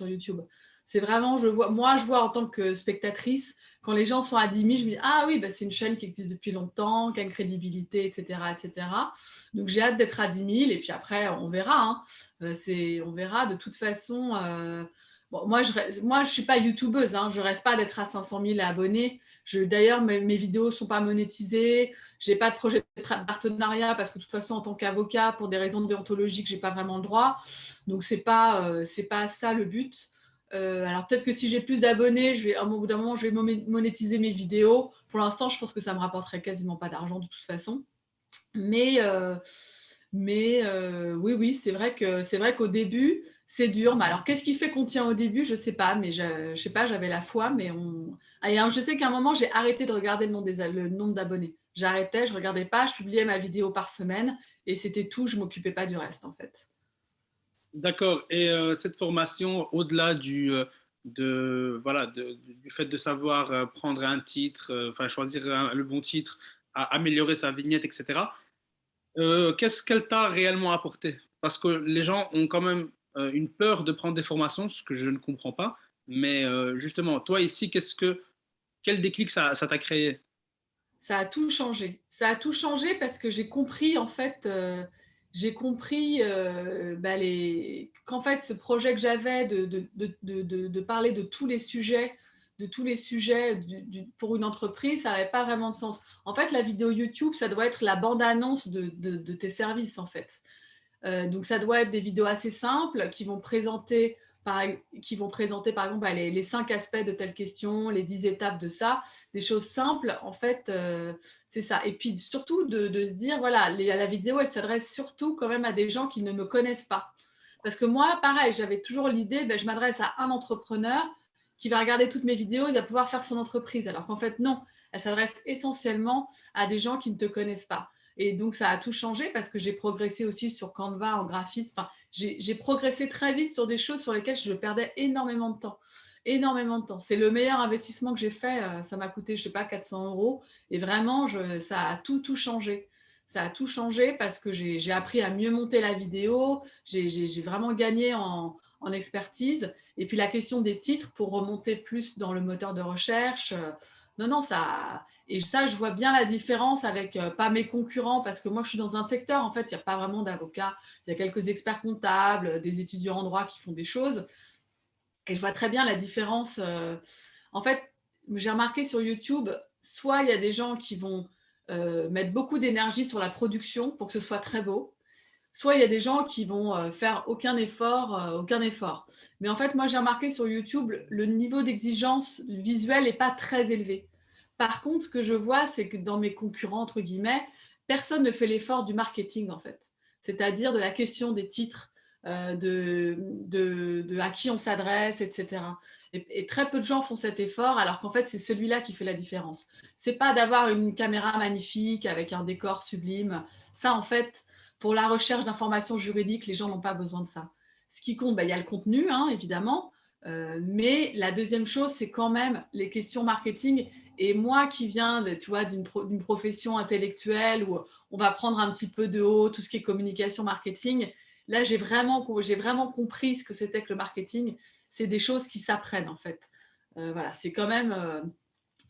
YouTube. C'est vraiment, moi, je vois en tant que spectatrice, quand les gens sont à 10 000, je me dis, ah oui, bah, c'est une chaîne qui existe depuis longtemps, qui a une crédibilité, etc., etc. Donc, j'ai hâte d'être à 10 000 et puis après, on verra. Hein. On verra de toute façon. Bon, moi, je suis pas youtubeuse, hein, je rêve pas d'être à 500 000 abonnés. D'ailleurs, mes vidéos ne sont pas monétisées. J'ai pas de projet de partenariat parce que de toute façon, en tant qu'avocat, pour des raisons déontologiques, j'ai pas vraiment le droit. Donc c'est pas ça le but. Alors peut-être que si j'ai plus d'abonnés, au bout d'un moment, je vais monétiser mes vidéos. Pour l'instant, je pense que ça me rapporterait quasiment pas d'argent de toute façon. Mais oui, oui, c'est vrai qu'au début, c'est dur. Mais alors, qu'est-ce qui fait qu'on tient au début? Je sais pas, mais je sais pas, j'avais la foi, mais je sais qu'à un moment, j'ai arrêté de regarder le nombre d'abonnés. J'arrêtais, je regardais pas, je publiais ma vidéo par semaine et c'était tout, je m'occupais pas du reste en fait. D'accord. Et cette formation, au-delà voilà, du fait de savoir prendre un titre, enfin choisir le bon titre, améliorer sa vignette, etc., qu'est-ce qu'elle t'a réellement apporté? Parce que les gens ont quand même une peur de prendre des formations, ce que je ne comprends pas. Mais justement, toi ici, quel déclic ça t'a créé? Ça a tout changé. Ça a tout changé parce que j'ai compris en fait, j'ai compris, qu'en fait ce projet que j'avais de parler de tous les sujets pour une entreprise, ça n'avait pas vraiment de sens. En fait, la vidéo YouTube, ça doit être la bande-annonce de tes services en fait. Donc ça doit être des vidéos assez simples qui vont présenter par exemple les 5 aspects de telle question, les 10 étapes de ça, des choses simples en fait, c'est ça. Et puis surtout de se dire voilà, la vidéo elle s'adresse surtout quand même à des gens qui ne me connaissent pas. Parce que moi pareil, j'avais toujours l'idée, je m'adresse à un entrepreneur qui va regarder toutes mes vidéos, il va pouvoir faire son entreprise. Alors qu'en fait non, elle s'adresse essentiellement à des gens qui ne te connaissent pas. Et donc, ça a tout changé parce que j'ai progressé aussi sur Canva en graphisme. Enfin, j'ai progressé très vite sur des choses sur lesquelles je perdais énormément de temps. Énormément de temps. C'est le meilleur investissement que j'ai fait. Ça m'a coûté, je ne sais pas, 400 euros. Et vraiment, ça a tout changé. Ça a tout changé parce que j'ai appris à mieux monter la vidéo. J'ai vraiment gagné en expertise. Et puis, la question des titres pour remonter plus dans le moteur de recherche. Non, non, ça. Et ça, je vois bien la différence avec, pas mes concurrents, parce que moi, je suis dans un secteur, en fait, il n'y a pas vraiment d'avocats. Il y a quelques experts comptables, des étudiants en droit qui font des choses. Et je vois très bien la différence. En fait, j'ai remarqué sur YouTube, soit il y a des gens qui vont mettre beaucoup d'énergie sur la production pour que ce soit très beau, soit il y a des gens qui vont faire aucun effort, aucun effort. Mais en fait, moi, j'ai remarqué sur YouTube, le niveau d'exigence visuelle n'est pas très élevé. Par contre, ce que je vois, c'est que dans mes concurrents, entre guillemets, personne ne fait l'effort du marketing, en fait. C'est-à-dire de la question des titres, à qui on s'adresse, etc. Et très peu de gens font cet effort, alors qu'en fait, c'est celui-là qui fait la différence. C'est pas d'avoir une caméra magnifique avec un décor sublime. Ça, en fait, pour la recherche d'informations juridiques, les gens n'ont pas besoin de ça. Ce qui compte, il y a le contenu, hein, évidemment, mais la deuxième chose, c'est quand même les questions marketing. Et moi qui viens, tu vois, d'une profession intellectuelle où on va prendre un petit peu de haut tout ce qui est communication marketing, là, j'ai vraiment compris ce que c'était que le marketing. C'est des choses qui s'apprennent, en fait. Voilà, c'est quand même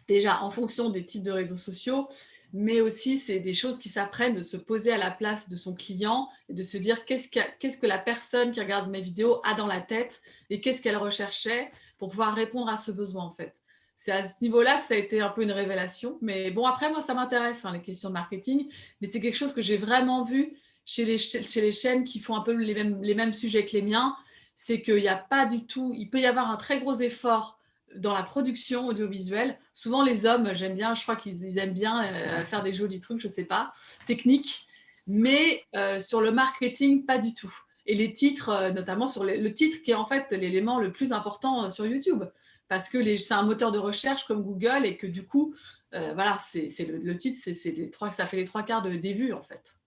déjà en fonction des types de réseaux sociaux, mais aussi c'est des choses qui s'apprennent, de se poser à la place de son client et de se dire qu'est-ce que la personne qui regarde mes vidéos a dans la tête et qu'est-ce qu'elle recherchait pour pouvoir répondre à ce besoin, en fait. C'est à ce niveau-là que ça a été un peu une révélation. Mais bon, après, moi, ça m'intéresse, hein, les questions de marketing, mais c'est quelque chose que j'ai vraiment vu chez les chaînes qui font un peu les mêmes sujets que les miens. C'est qu'il n'y a pas du tout, il peut y avoir un très gros effort dans la production audiovisuelle. Souvent, les hommes, j'aime bien, je crois qu'ils aiment bien faire des jolis trucs, je ne sais pas, techniques, mais sur le marketing, pas du tout. Et les titres, notamment sur le titre qui est en fait l'élément le plus important sur YouTube, parce que c'est un moteur de recherche comme Google et que du coup, voilà, c'est le titre, ça fait les 3 quarts des vues en fait.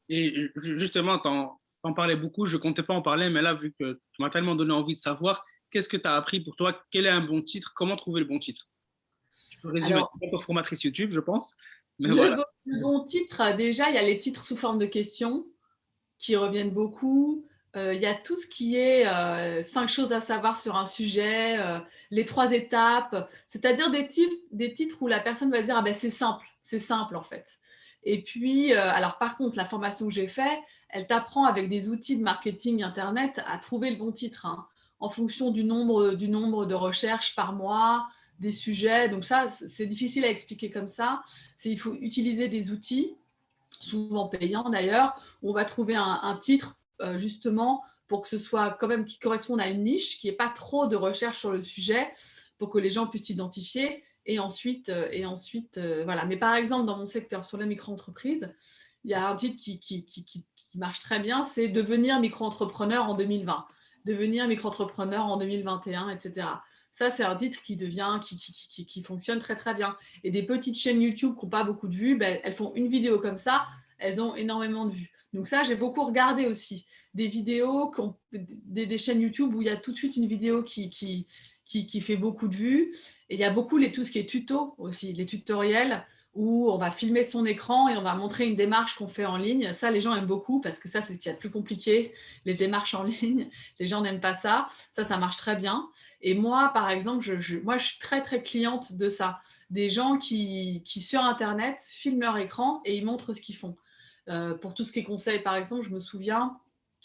Et justement, t'en parlais beaucoup, je comptais pas en parler, mais là, vu que tu m'as tellement donné envie de savoir, qu'est-ce que tu as appris pour toi? Quel est un bon titre? Comment trouver le bon titre? Tu peux résumer, Alors, tu es formatrice YouTube, je pense, mais voilà. le bon titre, déjà, il y a les titres sous forme de questions qui reviennent beaucoup. Il y a tout ce qui est 5 choses à savoir sur un sujet, les 3 étapes, c'est-à-dire des titres où la personne va se dire ah ben c'est simple en fait. Et puis, alors par contre, la formation que j'ai faite, elle t'apprend avec des outils de marketing internet à trouver le bon titre, hein, en fonction du nombre de recherches par mois, des sujets. Donc ça, c'est difficile à expliquer comme ça. Il faut utiliser des outils souvent payant d'ailleurs, on va trouver un titre justement pour que ce soit quand même qui corresponde à une niche, qu'il n'y ait pas trop de recherche sur le sujet pour que les gens puissent s'identifier. Et ensuite, voilà. Mais par exemple, dans mon secteur, sur la micro-entreprise, il y a un titre qui marche très bien, c'est devenir micro-entrepreneur en 2020, devenir micro-entrepreneur en 2021, etc. Ça, c'est un titre qui fonctionne très, très bien. Et des petites chaînes YouTube qui n'ont pas beaucoup de vues, elles font une vidéo comme ça, elles ont énormément de vues. Donc ça, j'ai beaucoup regardé aussi. Des vidéos, des chaînes YouTube où il y a tout de suite une vidéo qui fait beaucoup de vues. Et il y a beaucoup tout ce qui est tuto aussi, les tutoriels, où on va filmer son écran et on va montrer une démarche qu'on fait en ligne. Ça, les gens aiment beaucoup parce que ça, c'est ce qu'il y a de plus compliqué, les démarches en ligne. Les gens n'aiment pas ça. Ça marche très bien. Et moi, par exemple, moi, je suis très, très cliente de ça. Des gens qui, sur Internet, filment leur écran et ils montrent ce qu'ils font. Pour tout ce qui est conseils, par exemple, je me souviens,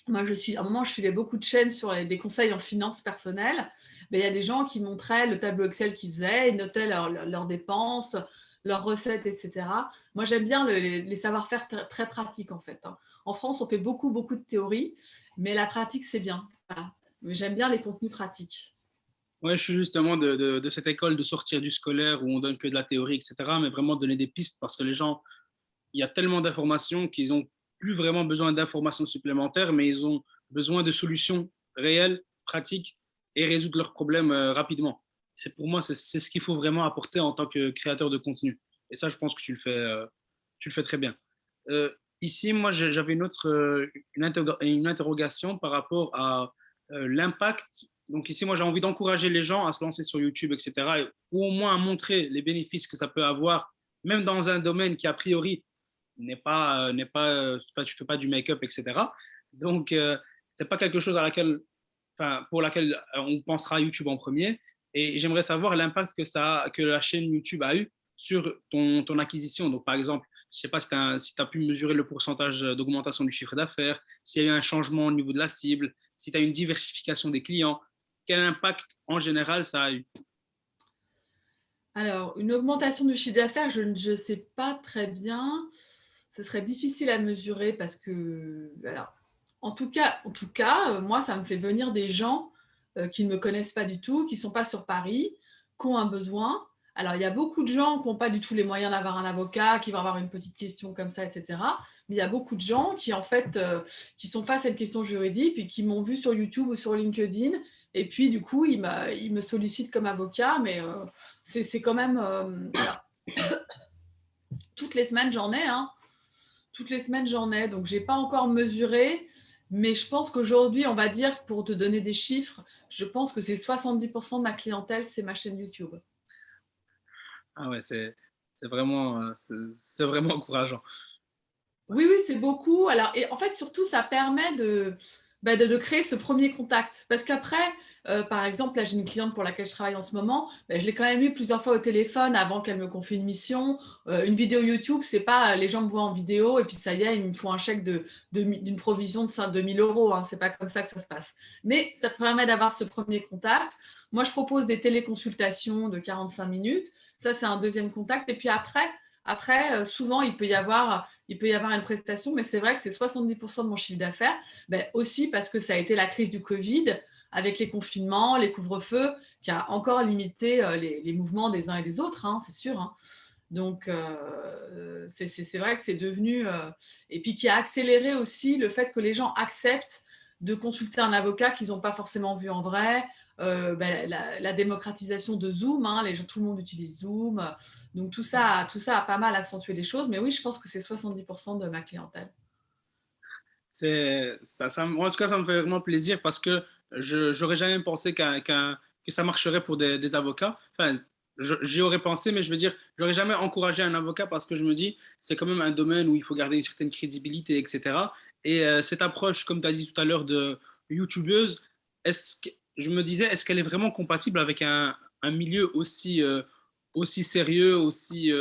moi, à un moment, je suivais beaucoup de chaînes sur des conseils en finances personnelles. Mais il y a des gens qui montraient le tableau Excel qu'ils faisaient, ils notaient leurs dépenses, leurs recettes, etc. Moi, j'aime bien les savoir-faire très pratiques, en fait. En France, on fait beaucoup, beaucoup de théorie, mais la pratique, c'est bien. Voilà. Mais j'aime bien les contenus pratiques. Ouais, je suis justement de cette école de sortir du scolaire où on donne que de la théorie, etc., mais vraiment donner des pistes parce que les gens, il y a tellement d'informations qu'ils ont plus vraiment besoin d'informations supplémentaires, mais ils ont besoin de solutions réelles, pratiques et résoudre leurs problèmes rapidement. C'est pour moi, c'est ce qu'il faut vraiment apporter en tant que créateur de contenu. Et ça, je pense que tu le fais très bien. Euh, Ici, moi, j'avais une interrogation par rapport à l'impact. Donc ici, moi, j'ai envie d'encourager les gens à se lancer sur YouTube, etc., ou au moins à montrer les bénéfices que ça peut avoir, même dans un domaine qui, a priori, enfin, tu fais pas du make-up, etc. Donc, c'est pas quelque chose enfin, pour laquelle on pensera à YouTube en premier. Et j'aimerais savoir l'impact que la chaîne YouTube a eu sur ton acquisition. Donc, par exemple, je sais pas si tu as pu mesurer le pourcentage d'augmentation du chiffre d'affaires, s'il y a eu un changement au niveau de la cible, si tu as une diversification des clients, quel impact en général ça a eu? Alors, une augmentation du chiffre d'affaires, je ne sais pas très bien. Ce serait difficile à mesurer parce que, alors, en tout cas, moi, ça me fait venir des gens qui ne me connaissent pas du tout, qui ne sont pas sur Paris, qui ont un besoin. Alors, il y a beaucoup de gens qui n'ont pas du tout les moyens d'avoir un avocat, qui vont avoir une petite question comme ça, etc. Mais il y a beaucoup de gens qui, en fait, qui sont face à une question juridique, puis qui m'ont vu sur YouTube ou sur LinkedIn. Et puis, du coup, ils me sollicitent comme avocat, mais c'est quand même. Alors, toutes les semaines, j'en ai. Hein. Toutes les semaines, j'en ai. Donc, je n'ai pas encore mesuré. Mais je pense qu'aujourd'hui, on va dire, pour te donner des chiffres, je pense que c'est 70% de ma clientèle, c'est ma chaîne YouTube. Ah ouais, c'est vraiment encourageant. Ouais. Oui, oui, c'est beaucoup. Alors, et en fait, surtout, ça permet de créer ce premier contact. Parce qu'après, par exemple, là, j'ai une cliente pour laquelle je travaille en ce moment. Je l'ai quand même eu plusieurs fois au téléphone avant qu'elle me confie une mission. Une vidéo YouTube, c'est pas les gens me voient en vidéo et puis ça y est, ils me font un chèque d'une provision de 2 000 euros. Hein. C'est pas comme ça que ça se passe. Mais ça permet d'avoir ce premier contact. Moi, je propose des téléconsultations de 45 minutes. Ça, c'est un deuxième contact. Et puis après, souvent, il peut y avoir une prestation, mais c'est vrai que c'est 70% de mon chiffre d'affaires, aussi parce que ça a été la crise du Covid, avec les confinements, les couvre-feux, qui a encore limité les mouvements des uns et des autres, hein, c'est sûr. Hein. Donc, c'est vrai que c'est devenu... et puis qui a accéléré aussi le fait que les gens acceptent de consulter un avocat qu'ils n'ont pas forcément vu en vrai. La démocratisation de Zoom, hein, tout le monde utilise Zoom. Donc, tout ça a pas mal accentué les choses. Mais oui, je pense que c'est 70% de ma clientèle. En tout cas, ça me fait vraiment plaisir parce que je n'aurais jamais pensé que ça marcherait pour des avocats. Enfin, j'y aurais pensé, mais je veux dire, je n'aurais jamais encouragé un avocat parce que je me dis, c'est quand même un domaine où il faut garder une certaine crédibilité, etc. Et cette approche, comme tu as dit tout à l'heure, de youtubeuse, je me disais, est-ce qu'elle est vraiment compatible avec un milieu aussi sérieux, aussi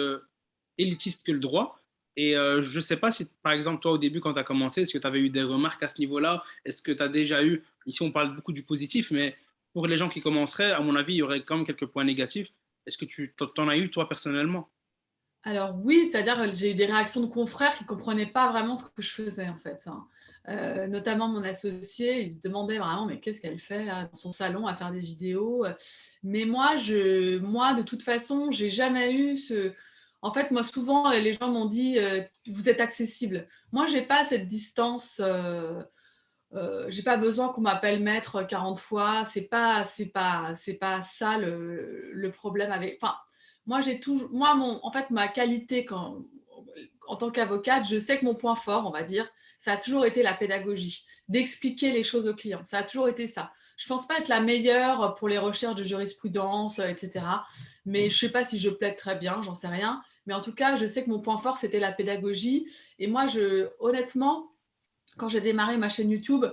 élitiste que le droit? Et je ne sais pas si, par exemple, toi, au début, quand tu as commencé, est-ce que tu avais eu des remarques à ce niveau-là? Est-ce que tu as déjà eu, ici on parle beaucoup du positif, mais pour les gens qui commenceraient, à mon avis, il y aurait quand même quelques points négatifs. Est-ce que tu t'en as eu, toi, personnellement? Alors oui, c'est-à-dire que j'ai eu des réactions de confrères qui ne comprenaient pas vraiment ce que je faisais en fait. Hein. Notamment mon associé, il se demandait vraiment mais qu'est-ce qu'elle fait là, dans son salon à faire des vidéos. Mais moi de toute façon, j'ai jamais eu ce... En fait, moi souvent, les gens m'ont dit vous êtes accessible. Moi, j'ai pas cette distance. J'ai pas besoin qu'on m'appelle maître 40 fois. C'est pas ça le problème avec. Enfin, moi j'ai toujours, en fait, ma qualité en tant qu'avocate, je sais que mon point fort, on va dire, ça a toujours été la pédagogie, d'expliquer les choses aux clients. Ça a toujours été ça. Je pense pas être la meilleure pour les recherches de jurisprudence, etc. Mais je sais pas si je plaide très bien, j'en sais rien. Mais en tout cas, je sais que mon point fort, c'était la pédagogie. Et moi, honnêtement, quand j'ai démarré ma chaîne YouTube,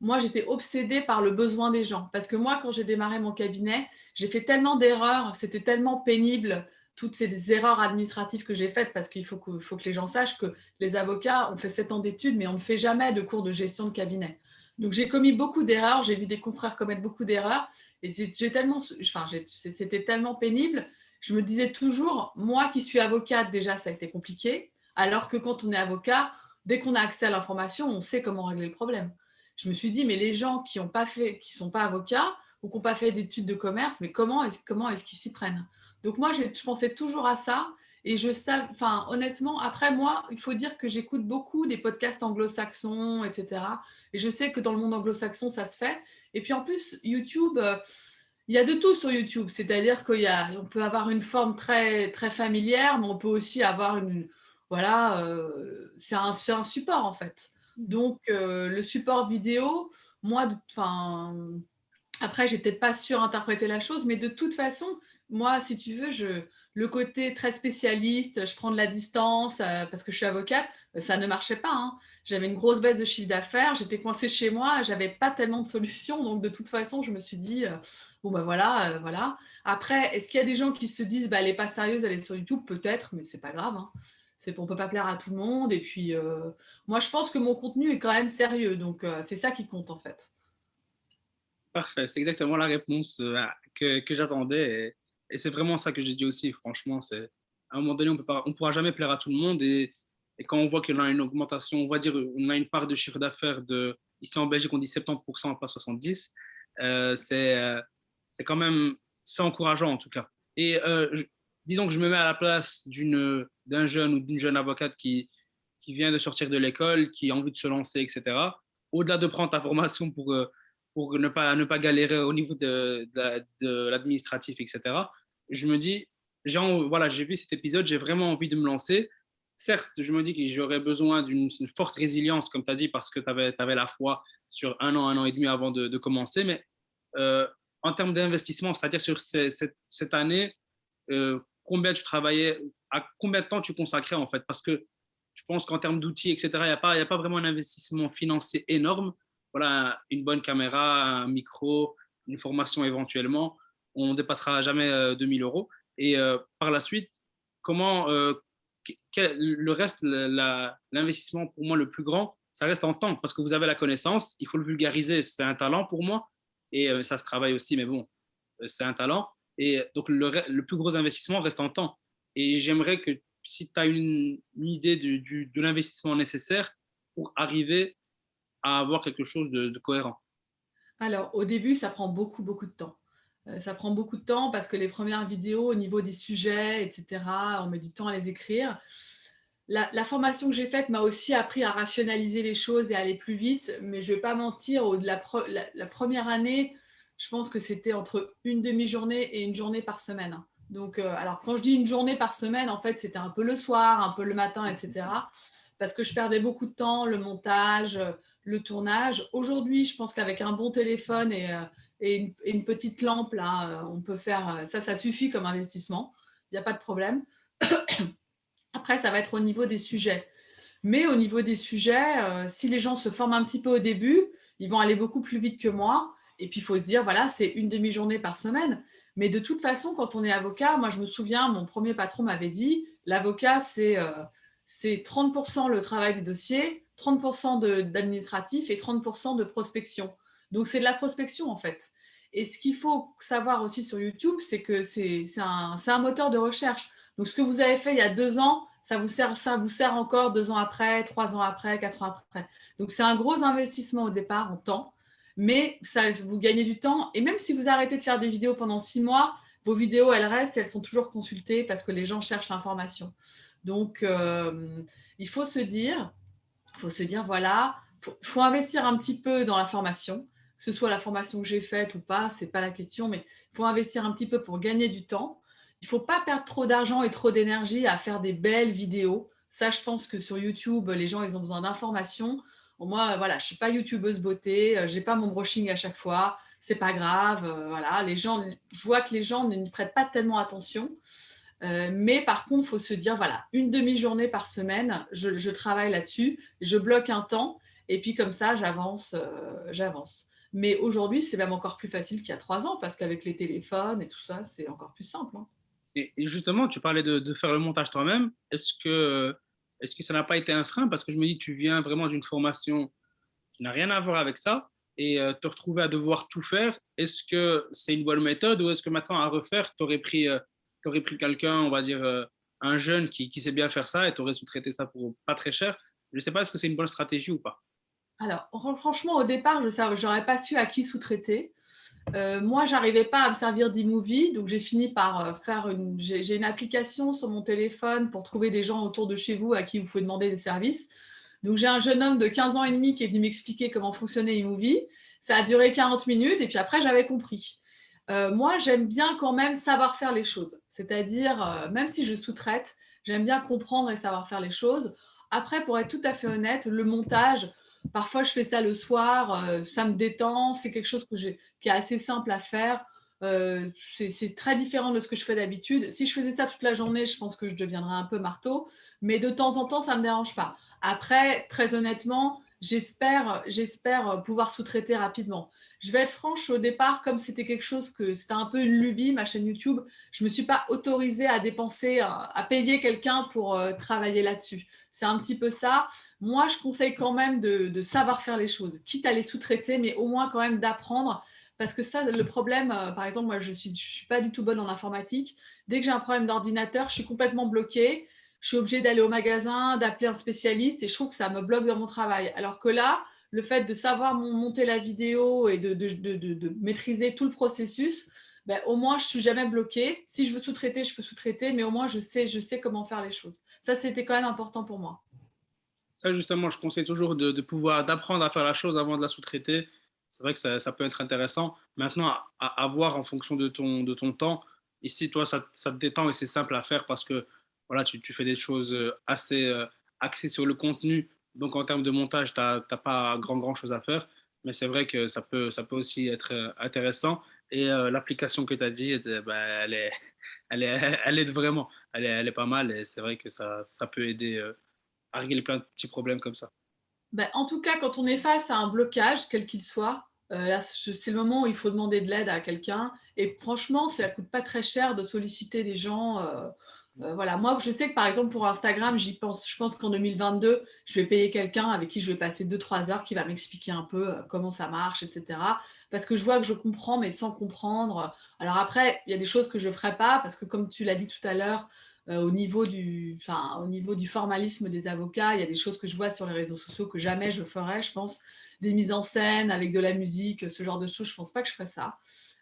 moi, j'étais obsédée par le besoin des gens. Parce que moi, quand j'ai démarré mon cabinet, j'ai fait tellement d'erreurs, c'était tellement pénible, toutes ces erreurs administratives que j'ai faites, parce faut que les gens sachent que les avocats, on fait 7 ans d'études, mais on ne fait jamais de cours de gestion de cabinet. Donc, j'ai commis beaucoup d'erreurs, j'ai vu des confrères commettre beaucoup d'erreurs, et c'était tellement pénible. Je me disais toujours, moi qui suis avocate, déjà, ça a été compliqué, alors que quand on est avocat, dès qu'on a accès à l'information, on sait comment régler le problème. Je me suis dit, mais les gens qui ne sont pas avocats ou qui n'ont pas fait d'études de commerce, mais comment est-ce qu'ils s'y prennent? Donc moi, je pensais toujours à ça. Et enfin, honnêtement, après moi, il faut dire que j'écoute beaucoup des podcasts anglo-saxons, etc. Et je sais que dans le monde anglo-saxon, ça se fait. Et puis en plus, YouTube, il y a de tout sur YouTube. C'est-à-dire qu'on peut avoir une forme très, très familière, mais on peut aussi avoir voilà, c'est un support en fait. Donc, le support vidéo, moi, enfin, après, j'ai peut-être pas surinterprété la chose, mais de toute façon, moi, si tu veux, le côté très spécialiste, je prends de la distance parce que je suis avocate, ça ne marchait pas, hein. J'avais une grosse baisse de chiffre d'affaires, j'étais coincée chez moi, j'avais pas tellement de solutions, donc de toute façon, je me suis dit, bon ben voilà, voilà. Après, est-ce qu'il y a des gens qui se disent, bah, elle est pas sérieuse, elle est sur YouTube? Peut-être, mais c'est pas grave, hein. On peut pas plaire à tout le monde, et puis moi, je pense que mon contenu est quand même sérieux, donc c'est ça qui compte en fait. Parfait, c'est exactement la réponse que j'attendais. Et c'est vraiment ça que j'ai dit aussi, franchement. À un moment donné, on ne pourra jamais plaire à tout le monde. Et quand on voit qu'on a une augmentation, on va dire, on a une part de chiffre d'affaires ici en Belgique, on dit 70%, pas 70%, euh, c'est euh, c'est quand même, c'est encourageant en tout cas. Et disons que je me mets à la place d'un jeune ou d'une jeune avocate qui vient de sortir de l'école, qui a envie de se lancer, etc. Au-delà de prendre ta formation pour ne pas galérer au niveau de l'administratif, etc. Je me dis, voilà, j'ai vu cet épisode, j'ai vraiment envie de me lancer. Certes, je me dis que j'aurais besoin d'une forte résilience, comme tu as dit, parce que tu avais la foi sur un an et demi avant de commencer, mais euh, en termes d'investissement, c'est-à-dire sur cette année, combien tu travaillais, à combien de temps tu consacrais en fait, parce que je pense qu'en termes d'outils, etc., il y a pas vraiment un investissement financier énorme. Voilà, une bonne caméra, un micro, une formation éventuellement, on ne dépassera jamais 2000 euros. Et par la suite, comment le reste, l'investissement pour moi le plus grand, ça reste en temps, parce que vous avez la connaissance, il faut le vulgariser, c'est un talent pour moi, et ça se travaille aussi, mais bon, c'est un talent. Et donc le plus gros investissement reste en temps. Et j'aimerais que si tu as une idée de l'investissement nécessaire pour arriver à avoir quelque chose de cohérent. Alors, au début, ça prend beaucoup, beaucoup de temps. Ça prend beaucoup de temps parce que les premières vidéos, au niveau des sujets, etc., on met du temps à les écrire. La formation que j'ai faite m'a aussi appris à rationaliser les choses et à aller plus vite, mais je ne vais pas mentir, la première année, je pense que c'était entre une demi-journée et une journée par semaine. Donc, alors quand je dis une journée par semaine, en fait, c'était un peu le soir, un peu le matin, etc. Parce que je perdais beaucoup de temps, le montage, le tournage. Aujourd'hui, je pense qu'avec un bon téléphone et une petite lampe, là, on peut faire ça, ça suffit comme investissement. Il n'y a pas de problème. Après, ça va être au niveau des sujets. Mais au niveau des sujets, si les gens se forment un petit peu au début, ils vont aller beaucoup plus vite que moi. Et puis, il faut se dire, voilà, c'est une demi-journée par semaine. Mais de toute façon, quand on est avocat, moi, je me souviens, mon premier patron m'avait dit, l'avocat, c'est 30% le travail des dossiers, 30% d'administratif et 30% de prospection. Donc, c'est de la prospection, en fait. Et ce qu'il faut savoir aussi sur YouTube, c'est que c'est un moteur de recherche. Donc, ce que vous avez fait il y a 2 ans, ça vous sert encore 2 ans après, 3 ans après, 4 ans après. Donc, c'est un gros investissement au départ en temps, mais ça, vous gagnez du temps. Et même si vous arrêtez de faire des vidéos pendant 6 mois, vos vidéos, elles restent, elles sont toujours consultées parce que les gens cherchent l'information. Donc, il faut se dire, voilà, faut investir un petit peu dans la formation, que ce soit la formation que j'ai faite ou pas, c'est pas la question, mais il faut investir un petit peu pour gagner du temps. Il ne faut pas perdre trop d'argent et trop d'énergie à faire des belles vidéos. Ça, je pense que sur YouTube, les gens, ils ont besoin d'informations. Bon, moi, voilà, je ne suis pas youtubeuse beauté, je n'ai pas mon brushing à chaque fois, c'est pas grave. Voilà, je vois que les gens n'y prêtent pas tellement attention. Mais par contre, il faut se dire, voilà, une demi-journée par semaine, je travaille là-dessus, je bloque un temps, et puis comme ça, j'avance. Mais aujourd'hui, c'est même encore plus facile qu'il y a 3 ans, parce qu'avec les téléphones et tout ça, c'est encore plus simple, hein. Et justement, tu parlais de faire le montage toi-même. Est-ce que ça n'a pas été un frein? Parce que je me dis, tu viens vraiment d'une formation qui n'a rien à voir avec ça et te retrouver à devoir tout faire. Est-ce que c'est une bonne méthode ou est-ce que maintenant à refaire, t'aurais pris quelqu'un, on va dire un jeune qui sait bien faire ça et tu aurais sous-traité ça pour pas très cher? Je ne sais pas, est-ce que c'est une bonne stratégie ou pas? Alors, franchement, au départ, je n'aurais pas su à qui sous-traiter. Moi, j'arrivais pas à me servir d'eMovie, donc j'ai fini par j'ai une application sur mon téléphone pour trouver des gens autour de chez vous à qui vous pouvez demander des services. Donc j'ai un jeune homme de 15 ans et demi qui est venu m'expliquer comment fonctionnait eMovie. Ça a duré 40 minutes et puis après, j'avais compris. Moi, j'aime bien quand même savoir faire les choses. C'est-à-dire, même si je sous-traite, j'aime bien comprendre et savoir faire les choses. Après, pour être tout à fait honnête, le montage, parfois je fais ça le soir, ça me détend, c'est quelque chose qui est assez simple à faire. C'est très différent de ce que je fais d'habitude. Si je faisais ça toute la journée, je pense que je deviendrais un peu marteau, mais de temps en temps, ça ne me dérange pas. Après, très honnêtement, j'espère pouvoir sous-traiter rapidement. Je vais être franche, au départ, comme c'était un peu une lubie, ma chaîne YouTube, je ne me suis pas autorisée à dépenser, à payer quelqu'un pour travailler là-dessus. C'est un petit peu ça. Moi, je conseille quand même de savoir faire les choses, quitte à les sous-traiter, mais au moins quand même d'apprendre. Parce que ça, le problème, par exemple, moi, je suis pas du tout bonne en informatique. Dès que j'ai un problème d'ordinateur, je suis complètement bloquée. Je suis obligée d'aller au magasin, d'appeler un spécialiste et je trouve que ça me bloque dans mon travail. Alors que là, le fait de savoir monter la vidéo et de maîtriser tout le processus, ben, au moins, je ne suis jamais bloquée. Si je veux sous-traiter, je peux sous-traiter, mais au moins, je sais comment faire les choses. Ça, c'était quand même important pour moi. Ça, justement, je conseille toujours de pouvoir d'apprendre à faire la chose avant de la sous-traiter. C'est vrai que ça peut être intéressant. Maintenant, à voir en fonction de ton temps. Ici, toi, ça te détend et c'est simple à faire parce que voilà, tu fais des choses assez axées sur le contenu. Donc, en termes de montage, tu n'as pas grand chose à faire. Mais c'est vrai que ça peut aussi être intéressant. Et l'application que tu as dit, bah, elle aide vraiment. Elle est pas mal et c'est vrai que ça peut aider. À régler plein de petits problèmes comme ça. Ben, en tout cas, quand on est face à un blocage, quel qu'il soit, là, c'est le moment où il faut demander de l'aide à quelqu'un. Et franchement, ça ne coûte pas très cher de solliciter des gens. Voilà. Moi, je sais que par exemple, pour Instagram, j'y pense. Je pense qu'en 2022, je vais payer quelqu'un avec qui je vais passer 2, 3 heures qui va m'expliquer un peu comment ça marche, etc. Parce que je vois que je comprends, mais sans comprendre. Alors après, il y a des choses que je ne ferai pas, parce que comme tu l'as dit tout à l'heure, au niveau du formalisme des avocats, il y a des choses que je vois sur les réseaux sociaux que jamais je ferais, je pense. Des mises en scène avec de la musique, ce genre de choses, je ne pense pas que je ferais ça.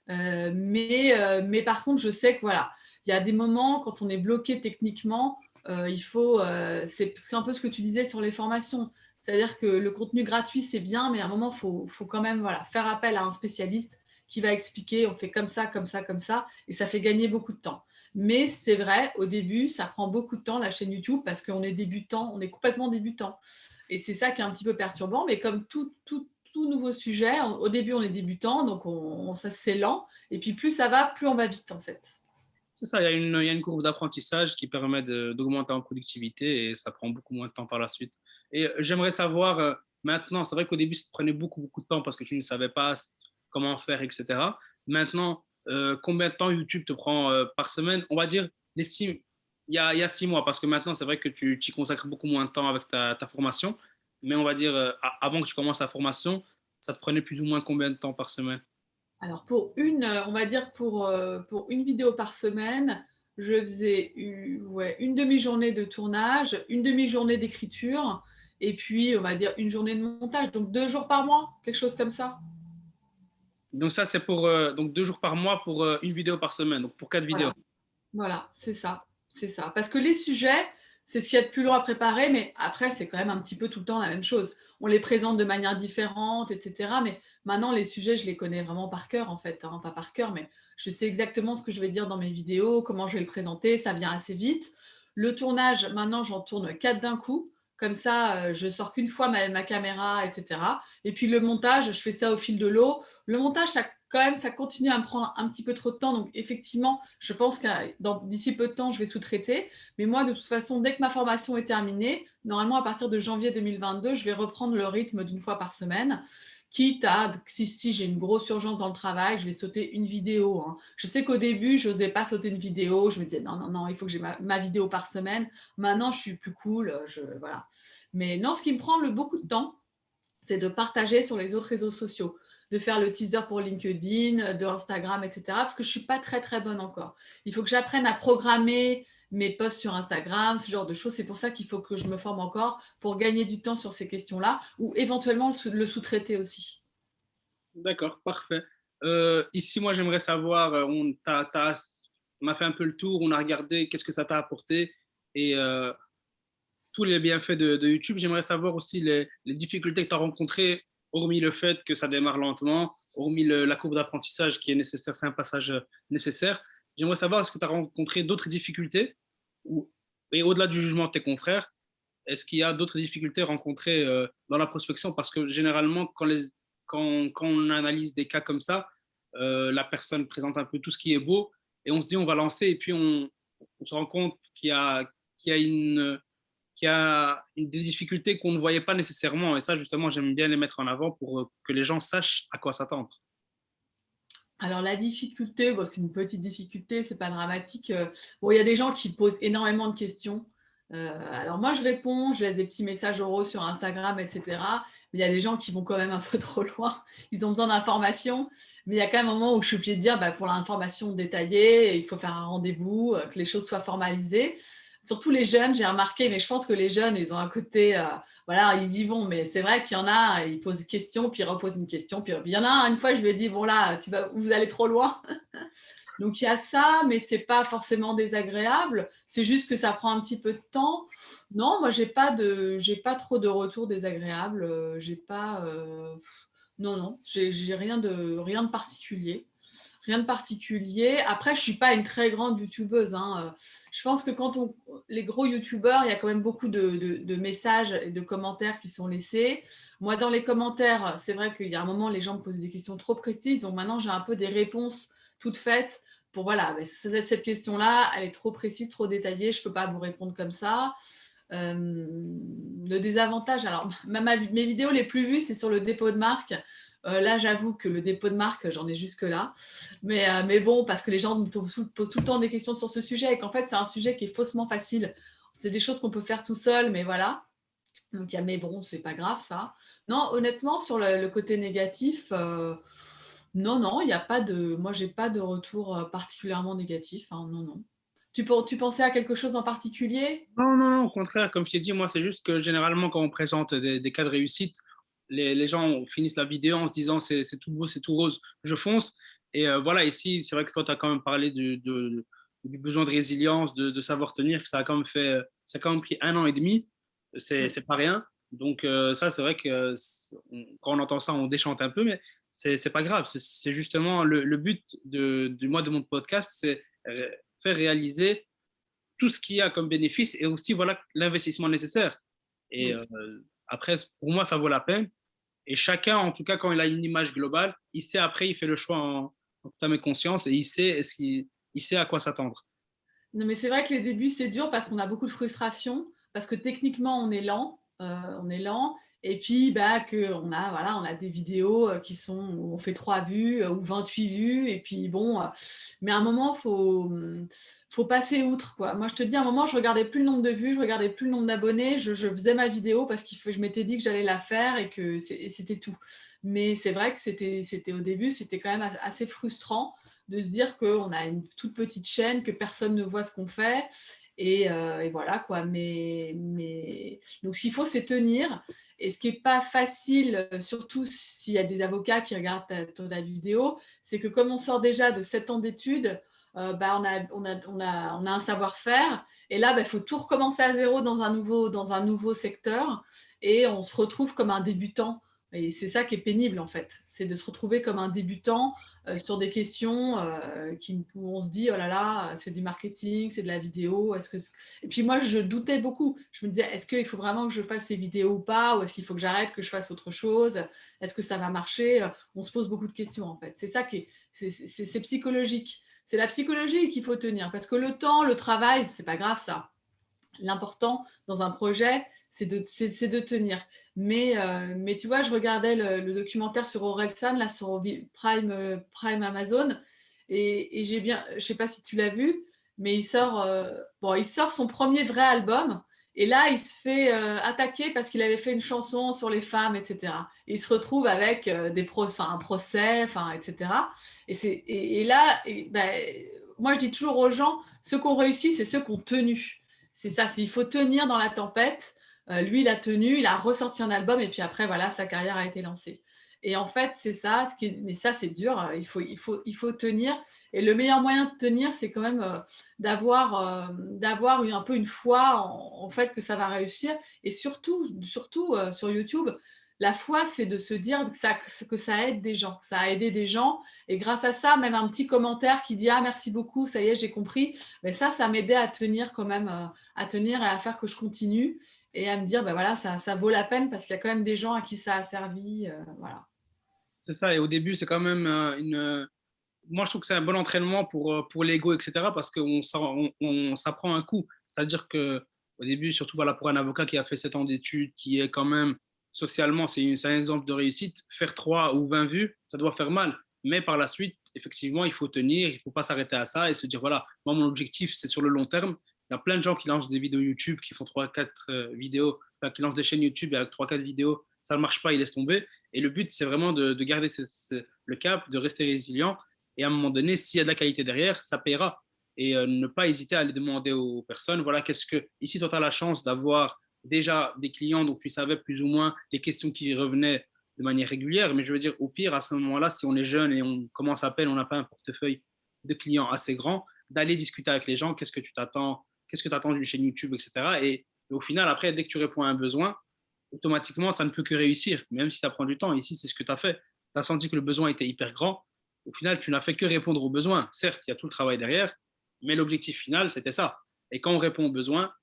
Mais par contre, je sais que voilà, il y a des moments quand on est bloqué techniquement, c'est un peu ce que tu disais sur les formations. C'est-à-dire que le contenu gratuit, c'est bien, mais à un moment, faut quand même voilà, faire appel à un spécialiste qui va expliquer, on fait comme ça, comme ça, comme ça, et ça fait gagner beaucoup de temps. Mais c'est vrai, au début, ça prend beaucoup de temps, la chaîne YouTube, parce qu'on est débutant, on est complètement débutant. Et c'est ça qui est un petit peu perturbant, mais comme tout nouveau sujet, au début, on est débutant, donc ça c'est lent, et puis plus ça va, plus on va vite, en fait. C'est ça, il y a une courbe d'apprentissage qui permet d'augmenter en productivité et ça prend beaucoup moins de temps par la suite. Et j'aimerais savoir maintenant, c'est vrai qu'au début, ça te prenait beaucoup de temps parce que tu ne savais pas comment faire, etc. Maintenant, combien de temps YouTube te prend par semaine? On va dire il y a 6 mois parce que maintenant, c'est vrai que tu y consacres beaucoup moins de temps avec ta formation. Mais on va dire, avant que tu commences la formation, ça te prenait plus ou moins combien de temps par semaine? Alors on va dire pour une vidéo par semaine, je faisais ouais, une demi-journée de tournage, une demi-journée d'écriture, et puis on va dire une journée de montage, donc 2 jours par mois, quelque chose comme ça. Donc ça, c'est pour donc 2 jours par mois pour une vidéo par semaine, donc pour 4 vidéos. Voilà. Voilà, c'est ça, c'est ça. Parce que les sujets, c'est ce qu'il y a de plus long à préparer, mais après, c'est quand même un petit peu tout le temps la même chose. On les présente de manière différente, etc. Mais maintenant, les sujets, je les connais vraiment par cœur, en fait. Hein. Pas par cœur, mais je sais exactement ce que je vais dire dans mes vidéos, comment je vais le présenter, ça vient assez vite. Le tournage, maintenant, j'en tourne 4 d'un coup. Comme ça, je sors qu'une fois ma caméra, etc. Et puis le montage, je fais ça au fil de l'eau. Le montage, quand même, ça continue à me prendre un petit peu trop de temps. Donc, effectivement, je pense que d'ici peu de temps, je vais sous-traiter. Mais moi, de toute façon, dès que ma formation est terminée, normalement, à partir de janvier 2022, je vais reprendre le rythme d'une fois par semaine. Quitte à, si j'ai une grosse urgence dans le travail, je vais sauter une vidéo. Hein. Je sais qu'au début, je n'osais pas sauter une vidéo. Je me disais, non, non, non, il faut que j'ai ma vidéo par semaine. Maintenant, je suis plus cool. Voilà. Mais non, ce qui me prend beaucoup de temps, c'est de partager sur les autres réseaux sociaux, de faire le teaser pour LinkedIn, de Instagram, etc. Parce que je ne suis pas très, très bonne encore. Il faut que j'apprenne à programmer mes posts sur Instagram, ce genre de choses. C'est pour ça qu'il faut que je me forme encore pour gagner du temps sur ces questions-là ou éventuellement le sous-traiter aussi. D'accord, parfait. Ici, moi, j'aimerais savoir, on a fait un peu le tour, on a regardé qu'est-ce que ça t'a apporté et tous les bienfaits de YouTube. J'aimerais savoir aussi les difficultés que tu as rencontrées, hormis le fait que ça démarre lentement, hormis la courbe d'apprentissage qui est nécessaire, c'est un passage nécessaire. J'aimerais savoir, est-ce que tu as rencontré d'autres difficultés et au-delà du jugement de tes confrères, est-ce qu'il y a d'autres difficultés rencontrées dans la prospection? Parce que généralement, quand on analyse des cas comme ça, la personne présente un peu tout ce qui est beau et on se dit on va lancer et puis on se rend compte qu'il y a des difficultés qu'on ne voyait pas nécessairement. Et ça, justement, j'aime bien les mettre en avant pour que les gens sachent à quoi s'attendre. Alors la difficulté, bon, c'est une petite difficulté, c'est pas dramatique. Bon, il y a des gens qui posent énormément de questions. Alors moi je réponds, je laisse des petits messages oraux sur Instagram, etc. Mais il y a des gens qui vont quand même un peu trop loin. Ils ont besoin d'informations, mais il y a quand même un moment où je suis obligée de dire, bah, pour l'information détaillée, il faut faire un rendez-vous, que les choses soient formalisées. Surtout les jeunes, j'ai remarqué, mais je pense que les jeunes, ils ont un côté, voilà, ils y vont, mais c'est vrai qu'il y en a, ils posent une question, puis ils reposent une question, puis il y en a un, une fois, je lui ai dit, bon là, vous allez trop loin. Donc il y a ça, mais c'est pas forcément désagréable. C'est juste que ça prend un petit peu de temps. Non, moi j'ai pas trop de retours désagréables. J'ai pas, non non, j'ai rien de particulier. Rien de particulier. Après, je suis pas une très grande youtubeuse. Hein. Je pense que les gros youtubeurs, il y a quand même beaucoup de messages et de commentaires qui sont laissés. Moi, dans les commentaires, c'est vrai qu'il y a un moment, les gens me posaient des questions trop précises. Donc maintenant, j'ai un peu des réponses toutes faites pour voilà, cette question-là, elle est trop précise, trop détaillée. Je peux pas vous répondre comme ça. Le désavantage, alors mes vidéos les plus vues, c'est sur le dépôt de marque. Là, j'avoue que le dépôt de marque, j'en ai jusque-là. Mais bon, parce que les gens me posent tout le temps des questions sur ce sujet et qu'en fait, c'est un sujet qui est faussement facile. C'est des choses qu'on peut faire tout seul, mais voilà. Donc, mais bon, c'est pas grave ça. Non, honnêtement, sur le côté négatif, non, non, il n'y a pas de. Moi, j'ai pas de retour particulièrement négatif. Hein, non, non. Tu pensais à quelque chose en particulier? Non, non, non, au contraire, comme je t'ai dit, moi, c'est juste que généralement, quand on présente des cas de réussite, les gens finissent la vidéo en se disant c'est tout beau, c'est tout rose, je fonce. Et voilà, ici, c'est vrai que toi, tu as quand même parlé du besoin de résilience, de savoir tenir, que ça a quand même pris 1 an et demi, Oui. c'est pas rien. Donc, ça, c'est vrai que quand on entend ça, on déchante un peu, mais c'est pas grave. C'est justement le but de mon podcast, c'est faire réaliser tout ce qu'il y a comme bénéfice et aussi voilà l'investissement nécessaire. Et Oui. après, pour moi, ça vaut la peine. Et chacun, en tout cas, quand il a une image globale, il sait après, il fait le choix en toute âme et conscience et il sait à quoi s'attendre. Non, mais c'est vrai que les débuts, c'est dur parce qu'on a beaucoup de frustration, parce que techniquement, on est lent, et puis bah, on a des vidéos où on fait 3 vues ou 28 vues, et puis bon, mais à un moment, faut passer outre, quoi. Moi, je te dis, à un moment, je regardais plus le nombre de vues, je regardais plus le nombre d'abonnés, je faisais ma vidéo parce que je m'étais dit que j'allais la faire et que c'était tout. Mais c'est vrai que c'était au début, c'était quand même assez frustrant de se dire qu'on a une toute petite chaîne, que personne ne voit ce qu'on fait. Et voilà quoi. Donc ce qu'il faut, c'est tenir. Et ce qui n'est pas facile, surtout s'il y a des avocats qui regardent ta vidéo, c'est que comme on sort déjà de 7 ans d'études, bah, on a un savoir-faire. Et là, il faut tout recommencer à zéro dans un nouveau secteur. Et on se retrouve comme un débutant. Et c'est ça qui est pénible en fait. C'est de se retrouver comme un débutant sur des questions où on se dit, oh là là, c'est du marketing, c'est de la vidéo. Et puis moi, je doutais beaucoup. Je me disais, est-ce qu'il faut vraiment que je fasse ces vidéos ou pas? Ou est-ce qu'il faut que j'arrête, que je fasse autre chose? Est-ce que ça va marcher? On se pose beaucoup de questions, en fait. C'est ça qui est, c'est psychologique. C'est la psychologie qu'il faut tenir. Parce que le temps, le travail, c'est pas grave ça. L'important dans un projet, c'est de tenir. Mais tu vois, je regardais le documentaire sur Orelsan, là, sur Prime Amazon, et j'ai bien, je sais pas si tu l'as vu, mais il sort son premier vrai album, et là, il se fait attaquer parce qu'il avait fait une chanson sur les femmes, etc. Et il se retrouve avec un procès, etc. Et là, moi, je dis toujours aux gens, ceux qui ont réussi, c'est ceux qui ont tenu. C'est ça, il faut tenir dans la tempête. Lui, il a tenu, il a ressorti un album et puis après, voilà, sa carrière a été lancée. Et en fait, c'est ça, mais ça, c'est dur, il faut tenir. Et le meilleur moyen de tenir, c'est quand même d'avoir un peu une foi en fait que ça va réussir. Et surtout sur YouTube, la foi, c'est de se dire que ça aide des gens, que ça a aidé des gens. Et grâce à ça, même un petit commentaire qui dit « Ah, merci beaucoup, ça y est, j'ai compris », mais ça m'aidait à tenir quand même, à tenir et à faire que je continue et à me dire, ben voilà, ça vaut la peine parce qu'il y a quand même des gens à qui ça a servi. Voilà. C'est ça, et au début, c'est quand même moi, je trouve que c'est un bon entraînement pour l'ego, etc., parce on s'apprend un coup. C'est-à-dire qu'au début, surtout voilà, pour un avocat qui a fait 7 ans d'études, qui est quand même socialement, c'est un exemple de réussite, faire 3 ou 20 vues, ça doit faire mal. Mais par la suite, effectivement, il faut tenir, il ne faut pas s'arrêter à ça et se dire, voilà, moi, mon objectif, c'est sur le long terme. Il y a plein de gens qui lancent des vidéos YouTube, qui font 3-4 vidéos, enfin, qui lancent des chaînes YouTube avec 3-4 vidéos, ça ne marche pas, ils laissent tomber. Et le but, c'est vraiment de garder le cap, de rester résilient. Et à un moment donné, s'il y a de la qualité derrière, ça paiera. Et ne pas hésiter à aller demander aux personnes, voilà, ici, toi, tu as la chance d'avoir déjà des clients, donc tu savais plus ou moins les questions qui revenaient de manière régulière. Mais je veux dire, au pire, à ce moment-là, si on est jeune et on commence à peine, on n'a pas un portefeuille de clients assez grand, d'aller discuter avec les gens, qu'est-ce que tu attends d'une chaîne YouTube, etc. Et au final, après, dès que tu réponds à un besoin, automatiquement, ça ne peut que réussir, même si ça prend du temps. Ici, c'est ce que tu as fait. Tu as senti que le besoin était hyper grand. Au final, tu n'as fait que répondre aux besoins. Certes, il y a tout le travail derrière, mais l'objectif final, c'était ça. Et quand on répond aux besoins,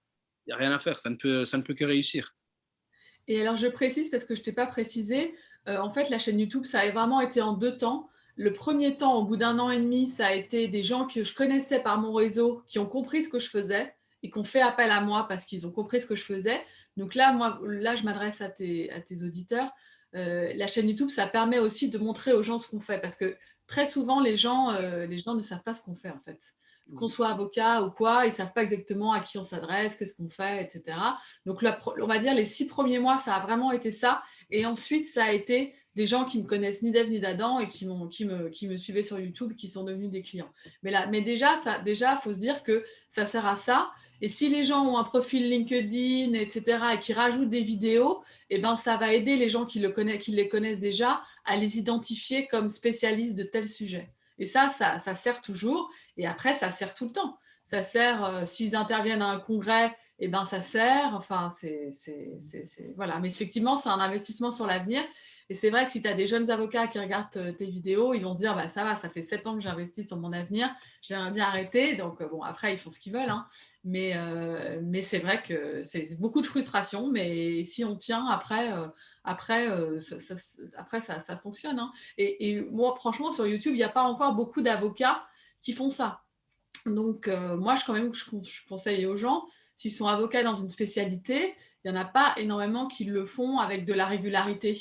il n'y a rien à faire. Ça ne peut que réussir. Et alors, je précise parce que je ne t'ai pas précisé, en fait, la chaîne YouTube, ça a vraiment été en 2 temps. Le premier temps, au bout d'1 an et demi, ça a été des gens que je connaissais par mon réseau qui ont compris ce que je faisais et qui ont fait appel à moi parce qu'ils ont compris ce que je faisais. Donc là, je m'adresse à tes auditeurs. La chaîne YouTube, ça permet aussi de montrer aux gens ce qu'on fait parce que très souvent, les gens ne savent pas ce qu'on fait en fait. Qu'on soit avocat ou quoi, ils ne savent pas exactement à qui on s'adresse, qu'est-ce qu'on fait, etc. Donc, on va dire les 6 premiers mois, ça a vraiment été ça. Et ensuite, ça a été des gens qui me connaissent ni d'Ève ni d'Adam et qui me suivaient sur YouTube, qui sont devenus des clients. Mais déjà, faut se dire que ça sert à ça. Et si les gens ont un profil LinkedIn, etc., et qui rajoutent des vidéos, eh ben, ça va aider les gens qui les connaissent déjà à les identifier comme spécialistes de tel sujet. Et ça sert toujours. Et après, ça sert tout le temps. Ça sert, s'ils interviennent à un congrès, eh ben, ça sert. Enfin, voilà. Mais effectivement, c'est un investissement sur l'avenir. Et c'est vrai que si tu as des jeunes avocats qui regardent tes vidéos, ils vont se dire, bah, ça va, ça fait 7 ans que j'investis sur mon avenir, j'aimerais bien arrêter. Donc, bon, après, ils font ce qu'ils veulent. Hein. Mais c'est vrai que c'est beaucoup de frustration. Mais si on tient, après, ça fonctionne. Hein. Et moi, franchement, sur YouTube, il n'y a pas encore beaucoup d'avocats qui font ça. Donc, moi, je conseille aux gens, s'ils sont avocats dans une spécialité, il n'y en a pas énormément qui le font avec de la régularité.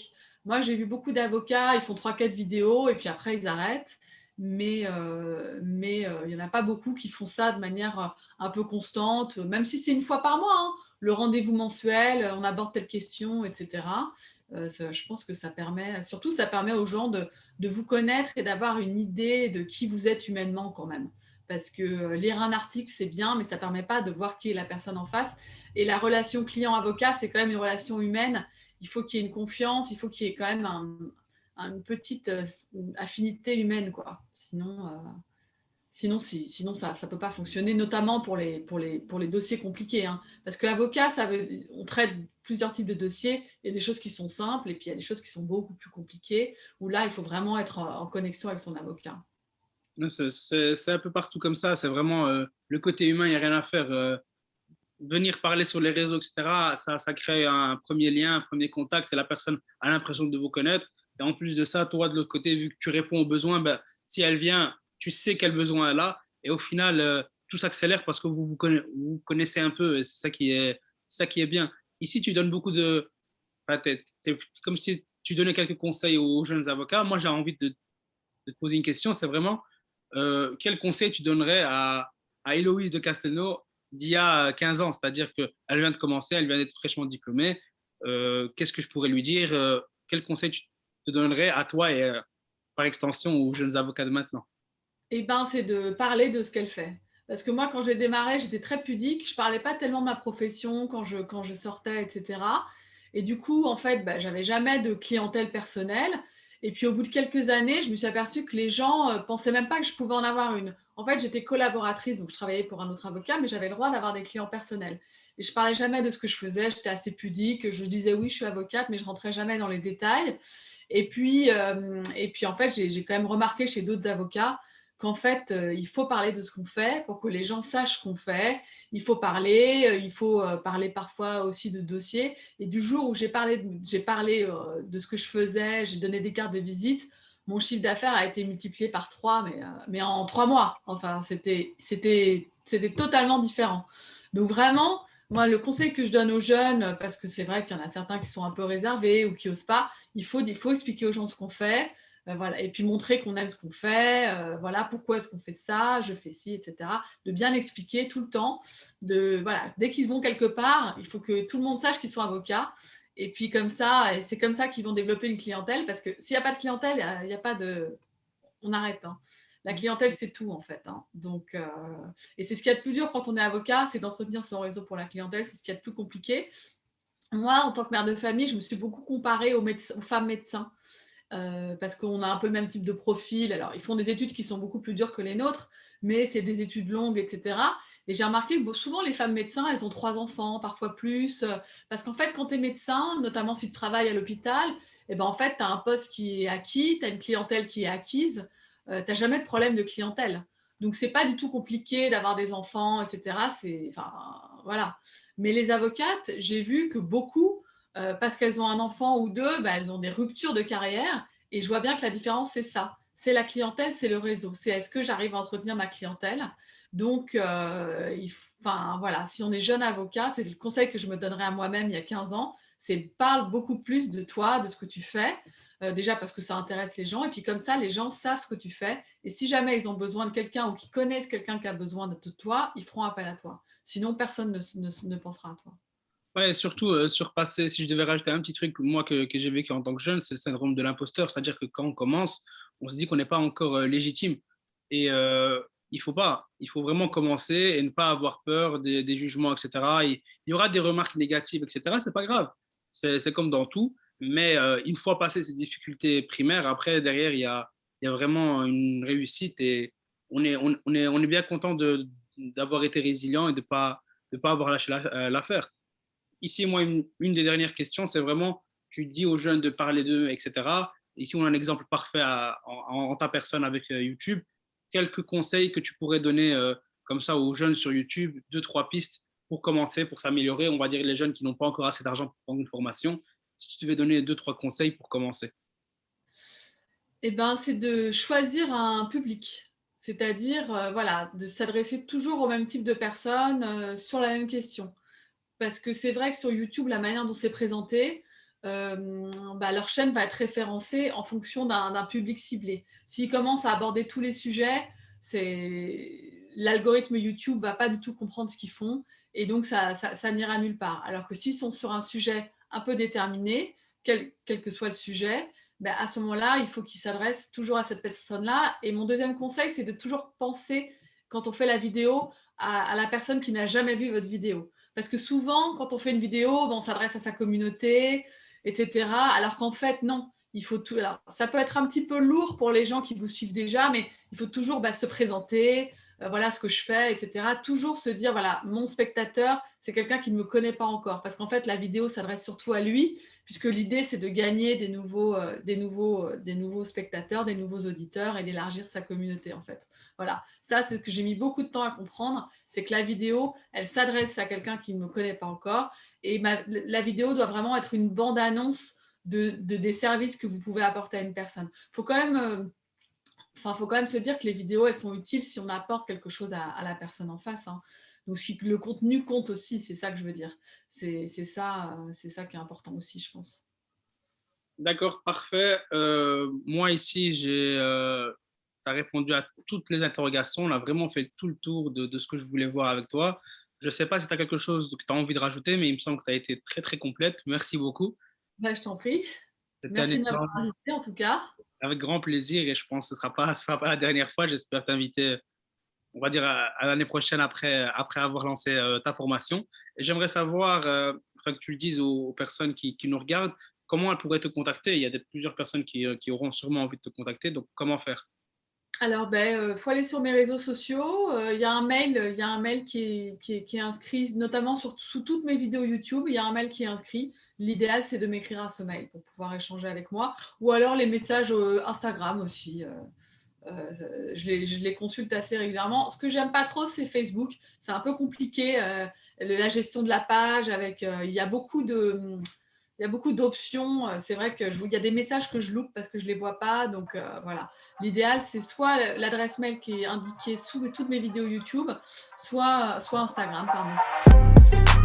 Moi, j'ai vu beaucoup d'avocats, ils font 3-4 vidéos et puis après, ils arrêtent. Mais il n'y en a pas beaucoup qui font ça de manière un peu constante, même si c'est une fois par mois. Hein. Le rendez-vous mensuel, on aborde telle question, etc. Je pense que ça permet aux gens de vous connaître et d'avoir une idée de qui vous êtes humainement quand même. Parce que lire un article, c'est bien, mais ça ne permet pas de voir qui est la personne en face. Et la relation client-avocat, c'est quand même une relation humaine. Il faut qu'il y ait une confiance, il faut qu'il y ait quand même une petite affinité humaine, quoi. Sinon ça ne peut pas fonctionner, notamment pour les dossiers compliqués, hein. Parce qu'avocat, on traite plusieurs types de dossiers. Il y a des choses qui sont simples et puis il y a des choses qui sont beaucoup plus compliquées, où là, il faut vraiment être en connexion avec son avocat. Non, c'est un peu partout comme ça. C'est vraiment le côté humain, il n'y a rien à faire. Venir parler sur les réseaux, etc., ça crée un premier lien, un premier contact et la personne a l'impression de vous connaître. Et en plus de ça, toi, de l'autre côté, vu que tu réponds aux besoins, ben, si elle vient, tu sais quel besoin elle a. Et au final, tout s'accélère parce que vous connaissez un peu. Et c'est ça qui est bien. Ici, tu donnes beaucoup de. Enfin, comme si tu donnais quelques conseils aux jeunes avocats. Moi, j'ai envie de te poser une question. C'est vraiment quel conseil tu donnerais à Héloïse de Castelnau d'il y a 15 ans? C'est-à-dire qu'elle vient de commencer, elle vient d'être fraîchement diplômée. Qu'est-ce que je pourrais lui dire? Quel conseil tu te donnerais à toi et par extension aux jeunes avocats de maintenant? Eh ben, c'est de parler de ce qu'elle fait. Parce que moi, quand j'ai démarré, j'étais très pudique. Je parlais pas tellement de ma profession quand je sortais, etc. Et du coup, en fait, bah, j'avais jamais de clientèle personnelle. Et puis, au bout de quelques années, je me suis aperçue que les gens pensaient même pas que je pouvais en avoir une. En fait, j'étais collaboratrice, donc je travaillais pour un autre avocat, mais j'avais le droit d'avoir des clients personnels. Et je parlais jamais de ce que je faisais. J'étais assez pudique. Je disais oui, je suis avocate, mais je rentrais jamais dans les détails. Et puis en fait, j'ai quand même remarqué chez d'autres avocats qu'en fait, il faut parler de ce qu'on fait pour que les gens sachent ce qu'on fait. Il faut parler parfois aussi de dossiers. Et du jour où j'ai parlé de ce que je faisais, j'ai donné des cartes de visite, mon chiffre d'affaires a été multiplié par 3, mais en 3 mois. Enfin, c'était totalement différent. Donc vraiment, moi, le conseil que je donne aux jeunes, parce que c'est vrai qu'il y en a certains qui sont un peu réservés ou qui n'osent pas, il faut expliquer aux gens ce qu'on fait. Voilà. Et puis montrer qu'on aime ce qu'on fait, voilà, pourquoi est-ce qu'on fait ça, je fais ci, etc. De bien expliquer tout le temps. Voilà, dès qu'ils vont quelque part, il faut que tout le monde sache qu'ils sont avocats. Et puis comme ça, et c'est comme ça qu'ils vont développer une clientèle, parce que s'il n'y a pas de clientèle, il y a pas de... On arrête, hein. La clientèle, c'est tout en fait, hein. Donc, et c'est ce qu'il y a de plus dur quand on est avocat, c'est d'entretenir son réseau pour la clientèle, c'est ce qu'il y a de plus compliqué. Moi, en tant que mère de famille, je me suis beaucoup comparée aux femmes médecins. Parce qu'on a un peu le même type de profil. Alors, ils font des études qui sont beaucoup plus dures que les nôtres, mais c'est des études longues, etc. Et j'ai remarqué que souvent, les femmes médecins, elles ont 3 enfants, parfois plus. Parce qu'en fait, quand tu es médecin, notamment si tu travailles à l'hôpital, eh ben, en fait, tu as un poste qui est acquis, tu as une clientèle qui est acquise, tu n'as jamais de problème de clientèle. Donc, c'est pas du tout compliqué d'avoir des enfants, etc. Enfin, voilà. Mais les avocates, j'ai vu que beaucoup parce qu'elles ont un enfant ou deux, bah, elles ont des ruptures de carrière. Et je vois bien que la différence, c'est ça. C'est la clientèle, c'est le réseau. C'est est-ce que j'arrive à entretenir ma clientèle. Donc, enfin, voilà, si on est jeune avocat, c'est le conseil que je me donnerais à moi-même il y a 15 ans, c'est parle beaucoup plus de toi, de ce que tu fais. Déjà parce que ça intéresse les gens. Et puis comme ça, les gens savent ce que tu fais. Et si jamais ils ont besoin de quelqu'un ou qu'ils connaissent quelqu'un qui a besoin de toi, ils feront appel à toi. Sinon, personne ne pensera à toi. Ouais, surtout surpasser, si je devais rajouter un petit truc, moi, que j'ai vécu en tant que jeune, c'est le syndrome de l'imposteur. C'est-à-dire que quand on commence, on se dit qu'on n'est pas encore légitime. Et il faut vraiment commencer et ne pas avoir peur des jugements, etc. Il y aura des remarques négatives, etc. C'est pas grave. C'est comme dans tout. Mais une fois passé ces difficultés primaires, après, derrière, il y a vraiment une réussite et on est bien content d'avoir été résilient et de pas avoir lâché l'affaire. Ici, moi, une des dernières questions, c'est vraiment, tu dis aux jeunes de parler d'eux, etc. Ici, on a un exemple parfait en ta personne avec YouTube. Quelques conseils que tu pourrais donner comme ça aux jeunes sur YouTube, deux, trois pistes pour commencer, pour s'améliorer. On va dire les jeunes qui n'ont pas encore assez d'argent pour prendre une formation. Si tu devais donner deux, trois conseils pour commencer. Eh ben, c'est de choisir un public. C'est-à-dire, voilà, de s'adresser toujours au même type de personnes sur la même question. Parce que c'est vrai que sur YouTube, la manière dont c'est présenté, bah, leur chaîne va être référencée en fonction d'un public ciblé. S'ils commencent à aborder tous les sujets, l'algorithme YouTube va pas du tout comprendre ce qu'ils font et donc ça n'ira nulle part. Alors que s'ils sont sur un sujet un peu déterminé, quel que soit le sujet, ben à ce moment-là, il faut qu'ils s'adressent toujours à cette personne-là. Et mon deuxième conseil, c'est de toujours penser, quand on fait la vidéo, à la personne qui n'a jamais vu votre vidéo. Parce que souvent, quand on fait une vidéo, on s'adresse à sa communauté, etc. Alors qu'en fait, non. il faut tout. Alors, ça peut être un petit peu lourd pour les gens qui vous suivent déjà, mais il faut toujours se présenter, voilà ce que je fais, etc. Toujours se dire, voilà, mon spectateur, c'est quelqu'un qui ne me connaît pas encore. Parce qu'en fait, la vidéo s'adresse surtout à lui, puisque l'idée, c'est de gagner des nouveaux spectateurs, des nouveaux auditeurs et d'élargir sa communauté, en fait. Voilà, ça, c'est ce que j'ai mis beaucoup de temps à comprendre, c'est que la vidéo, elle s'adresse à quelqu'un qui ne me connaît pas encore, et la vidéo doit vraiment être une bande-annonce des services que vous pouvez apporter à une personne. Faut quand même se dire que les vidéos, elles sont utiles si on apporte quelque chose à la personne en face, hein. Donc, le contenu compte aussi, c'est ça que je veux dire. C'est ça qui est important aussi, je pense. D'accord, parfait. Moi ici, tu as répondu à toutes les interrogations. On a vraiment fait tout le tour de ce que je voulais voir avec toi. Je ne sais pas si tu as quelque chose que tu as envie de rajouter, mais il me semble que tu as été très, très complète. Merci beaucoup. Je t'en prie. C'était un Merci de m'avoir échange invité, en tout cas. avec grand plaisir et je pense que ce sera pas la dernière fois. J'espère t'inviter, on va dire, à l'année prochaine après avoir lancé ta formation. Et j'aimerais savoir, enfin, que tu le dises aux personnes qui nous regardent, comment elles pourraient te contacter. Il y a plusieurs personnes qui auront sûrement envie de te contacter, donc comment faire? Alors, faut aller sur mes réseaux sociaux. Il y a un mail qui est inscrit, notamment sous toutes mes vidéos YouTube. Il y a un mail qui est inscrit. L'idéal, c'est de m'écrire à ce mail pour pouvoir échanger avec moi. Ou alors les messages Instagram aussi. Je les consulte assez régulièrement. Ce que j'aime pas trop, c'est Facebook. C'est un peu compliqué, la gestion de la page. Il y a beaucoup d'options. C'est vrai il y a des messages que je loupe parce que je ne les vois pas. Donc, voilà. L'idéal, c'est soit l'adresse mail qui est indiquée sous toutes mes vidéos YouTube, soit Instagram par message.